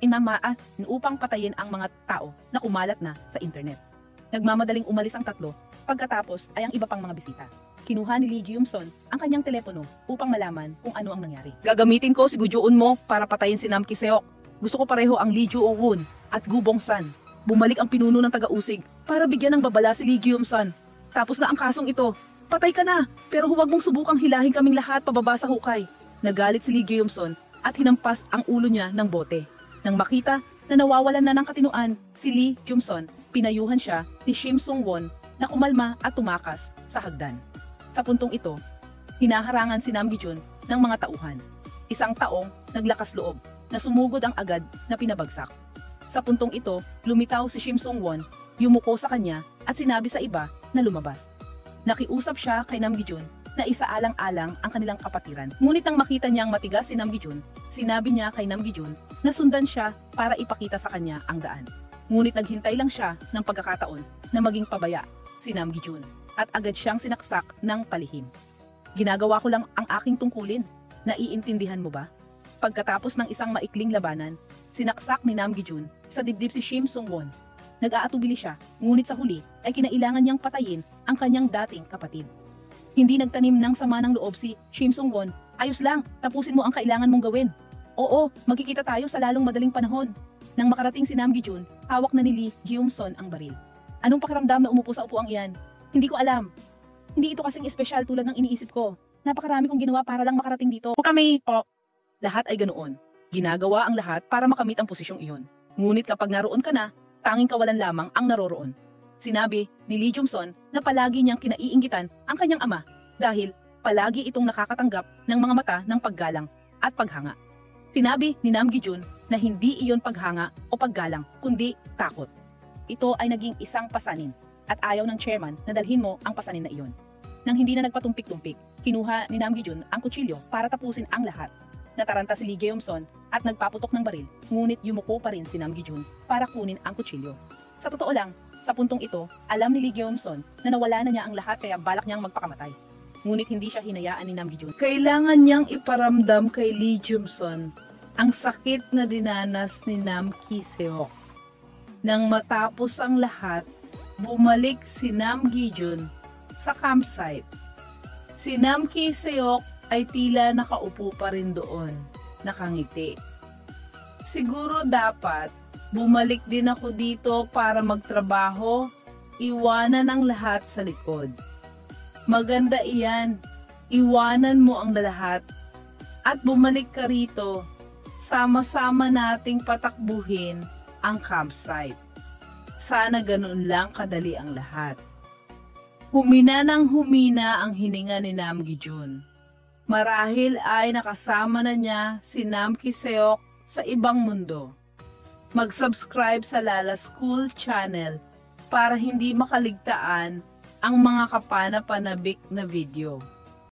inamaan upang patayin ang mga tao na kumalat na sa internet. Nagmamadaling umalis ang tatlo, pagkatapos ay ang iba pang mga bisita. Kinuha ni Lee Geum-son ang kanyang telepono upang malaman kung ano ang nangyari. Gagamitin ko si Gujoon mo para patayin si Nam Ki-seok. Gusto ko pareho ang Lee Joo-won at Gu Bong-san. Bumalik ang pinuno ng taga-usig para bigyan ng babala si Lee Geum-son. Tapos na ang kasong ito. Patay ka na, pero huwag mong subukang hilahin kaming lahat pababa sa hukay. Nagalit si Lee Geum-son at hinampas ang ulo niya ng bote. Nang makita na nawawalan na ng katinuan si Lee Geum-son, pinayuhan siya ni Shim Sung-won na kumalma at tumakas sa hagdan. Sa puntong ito, hinaharangan si Nam Gi-jun ng mga tauhan. Isang taong naglakas loob na sumugod ang agad na pinabagsak. Sa puntong ito, lumitaw si Shim Sung-won, yumuko sa kanya at sinabi sa iba na lumabas. Nakiusap siya kay Nam Gi-jun na isaalang-alang ang kanilang kapatiran. Ngunit nang makita niyang matigas si Nam Gi-jun, sinabi niya kay Nam Gi-jun na sundan siya para ipakita sa kanya ang daan. Ngunit naghintay lang siya ng pagkakataon na maging pabaya si Nam Gi-jun at agad siyang sinaksak ng palihim. Ginagawa ko lang ang aking tungkulin. Naiintindihan mo ba? Pagkatapos ng isang maikling labanan, sinaksak ni Nam Gi-jun sa dibdib si Shim Sung-won. Nag-aatubili siya, ngunit sa huli ay kinailangan niyang patayin ang kanyang dating kapatid. Hindi nagtanim ng sama ng loob si Shim Sung-won. Ayos lang, tapusin mo ang kailangan mong gawin. Oo, magkikita tayo sa lalong madaling panahon. Nang makarating si Nam Gi-jun, hawak na ni Lee Geum-son ang baril. Anong pakiramdam na umupo sa upuang iyan? Hindi ko alam. Hindi ito kasing espesyal tulad ng iniisip ko. Napakarami kong ginawa para lang makarating dito. Kami po. Lahat ay ganoon. Ginagawa ang lahat para makamit ang posisyong iyon. Ngunit kapag naroon ka na, tanging kawalan lamang ang naroroon. Sinabi ni Lee Geum-son na palagi niyang kinaiinggitan ang kanyang ama dahil palagi itong nakakatanggap ng mga mata ng paggalang at paghanga. Sinabi ni Nam Gi-jun na hindi iyon paghanga o paggalang kundi takot. Ito ay naging isang pasanin at ayaw ng chairman na dalhin mo ang pasanin na iyon. Nang hindi na nagpatumpik-tumpik, kinuha ni Nam Gi-jun ang kutsilyo para tapusin ang lahat. Nataranta si Lee Geum-son at nagpaputok ng baril, ngunit yumuko pa rin si Nam Gi-jun para kunin ang kutsilyo. Sa totoo lang, sa puntong ito, alam ni Lee Geum-son na nawala na niya ang lahat kaya balak niyang magpakamatay. Ngunit hindi siya hinayaan ni Nam Gi-jun. Kailangan niyang iparamdam kay Lee Geum-son ang sakit na dinanas ni Nam Ki-seok. Nang matapos ang lahat, bumalik si Nam Gi-jun sa campsite. Si Nam Ki-seok ay tila nakaupo pa rin doon, nakangiti. Siguro dapat bumalik din ako dito para magtrabaho, iwanan ang lahat sa likod. Maganda iyan, iwanan mo ang lahat at bumalik ka rito. Sama-sama nating patakbuhin ang campsite. Sana ganun lang kadali ang lahat. Humina ng humina ang hininga ni Nam Gi-jun. Marahil ay nakasama na niya si Nam Ki-seok sa ibang mundo. Mag-subscribe sa Lala School Channel para hindi makaligtaan ang mga kapana-panabik na video.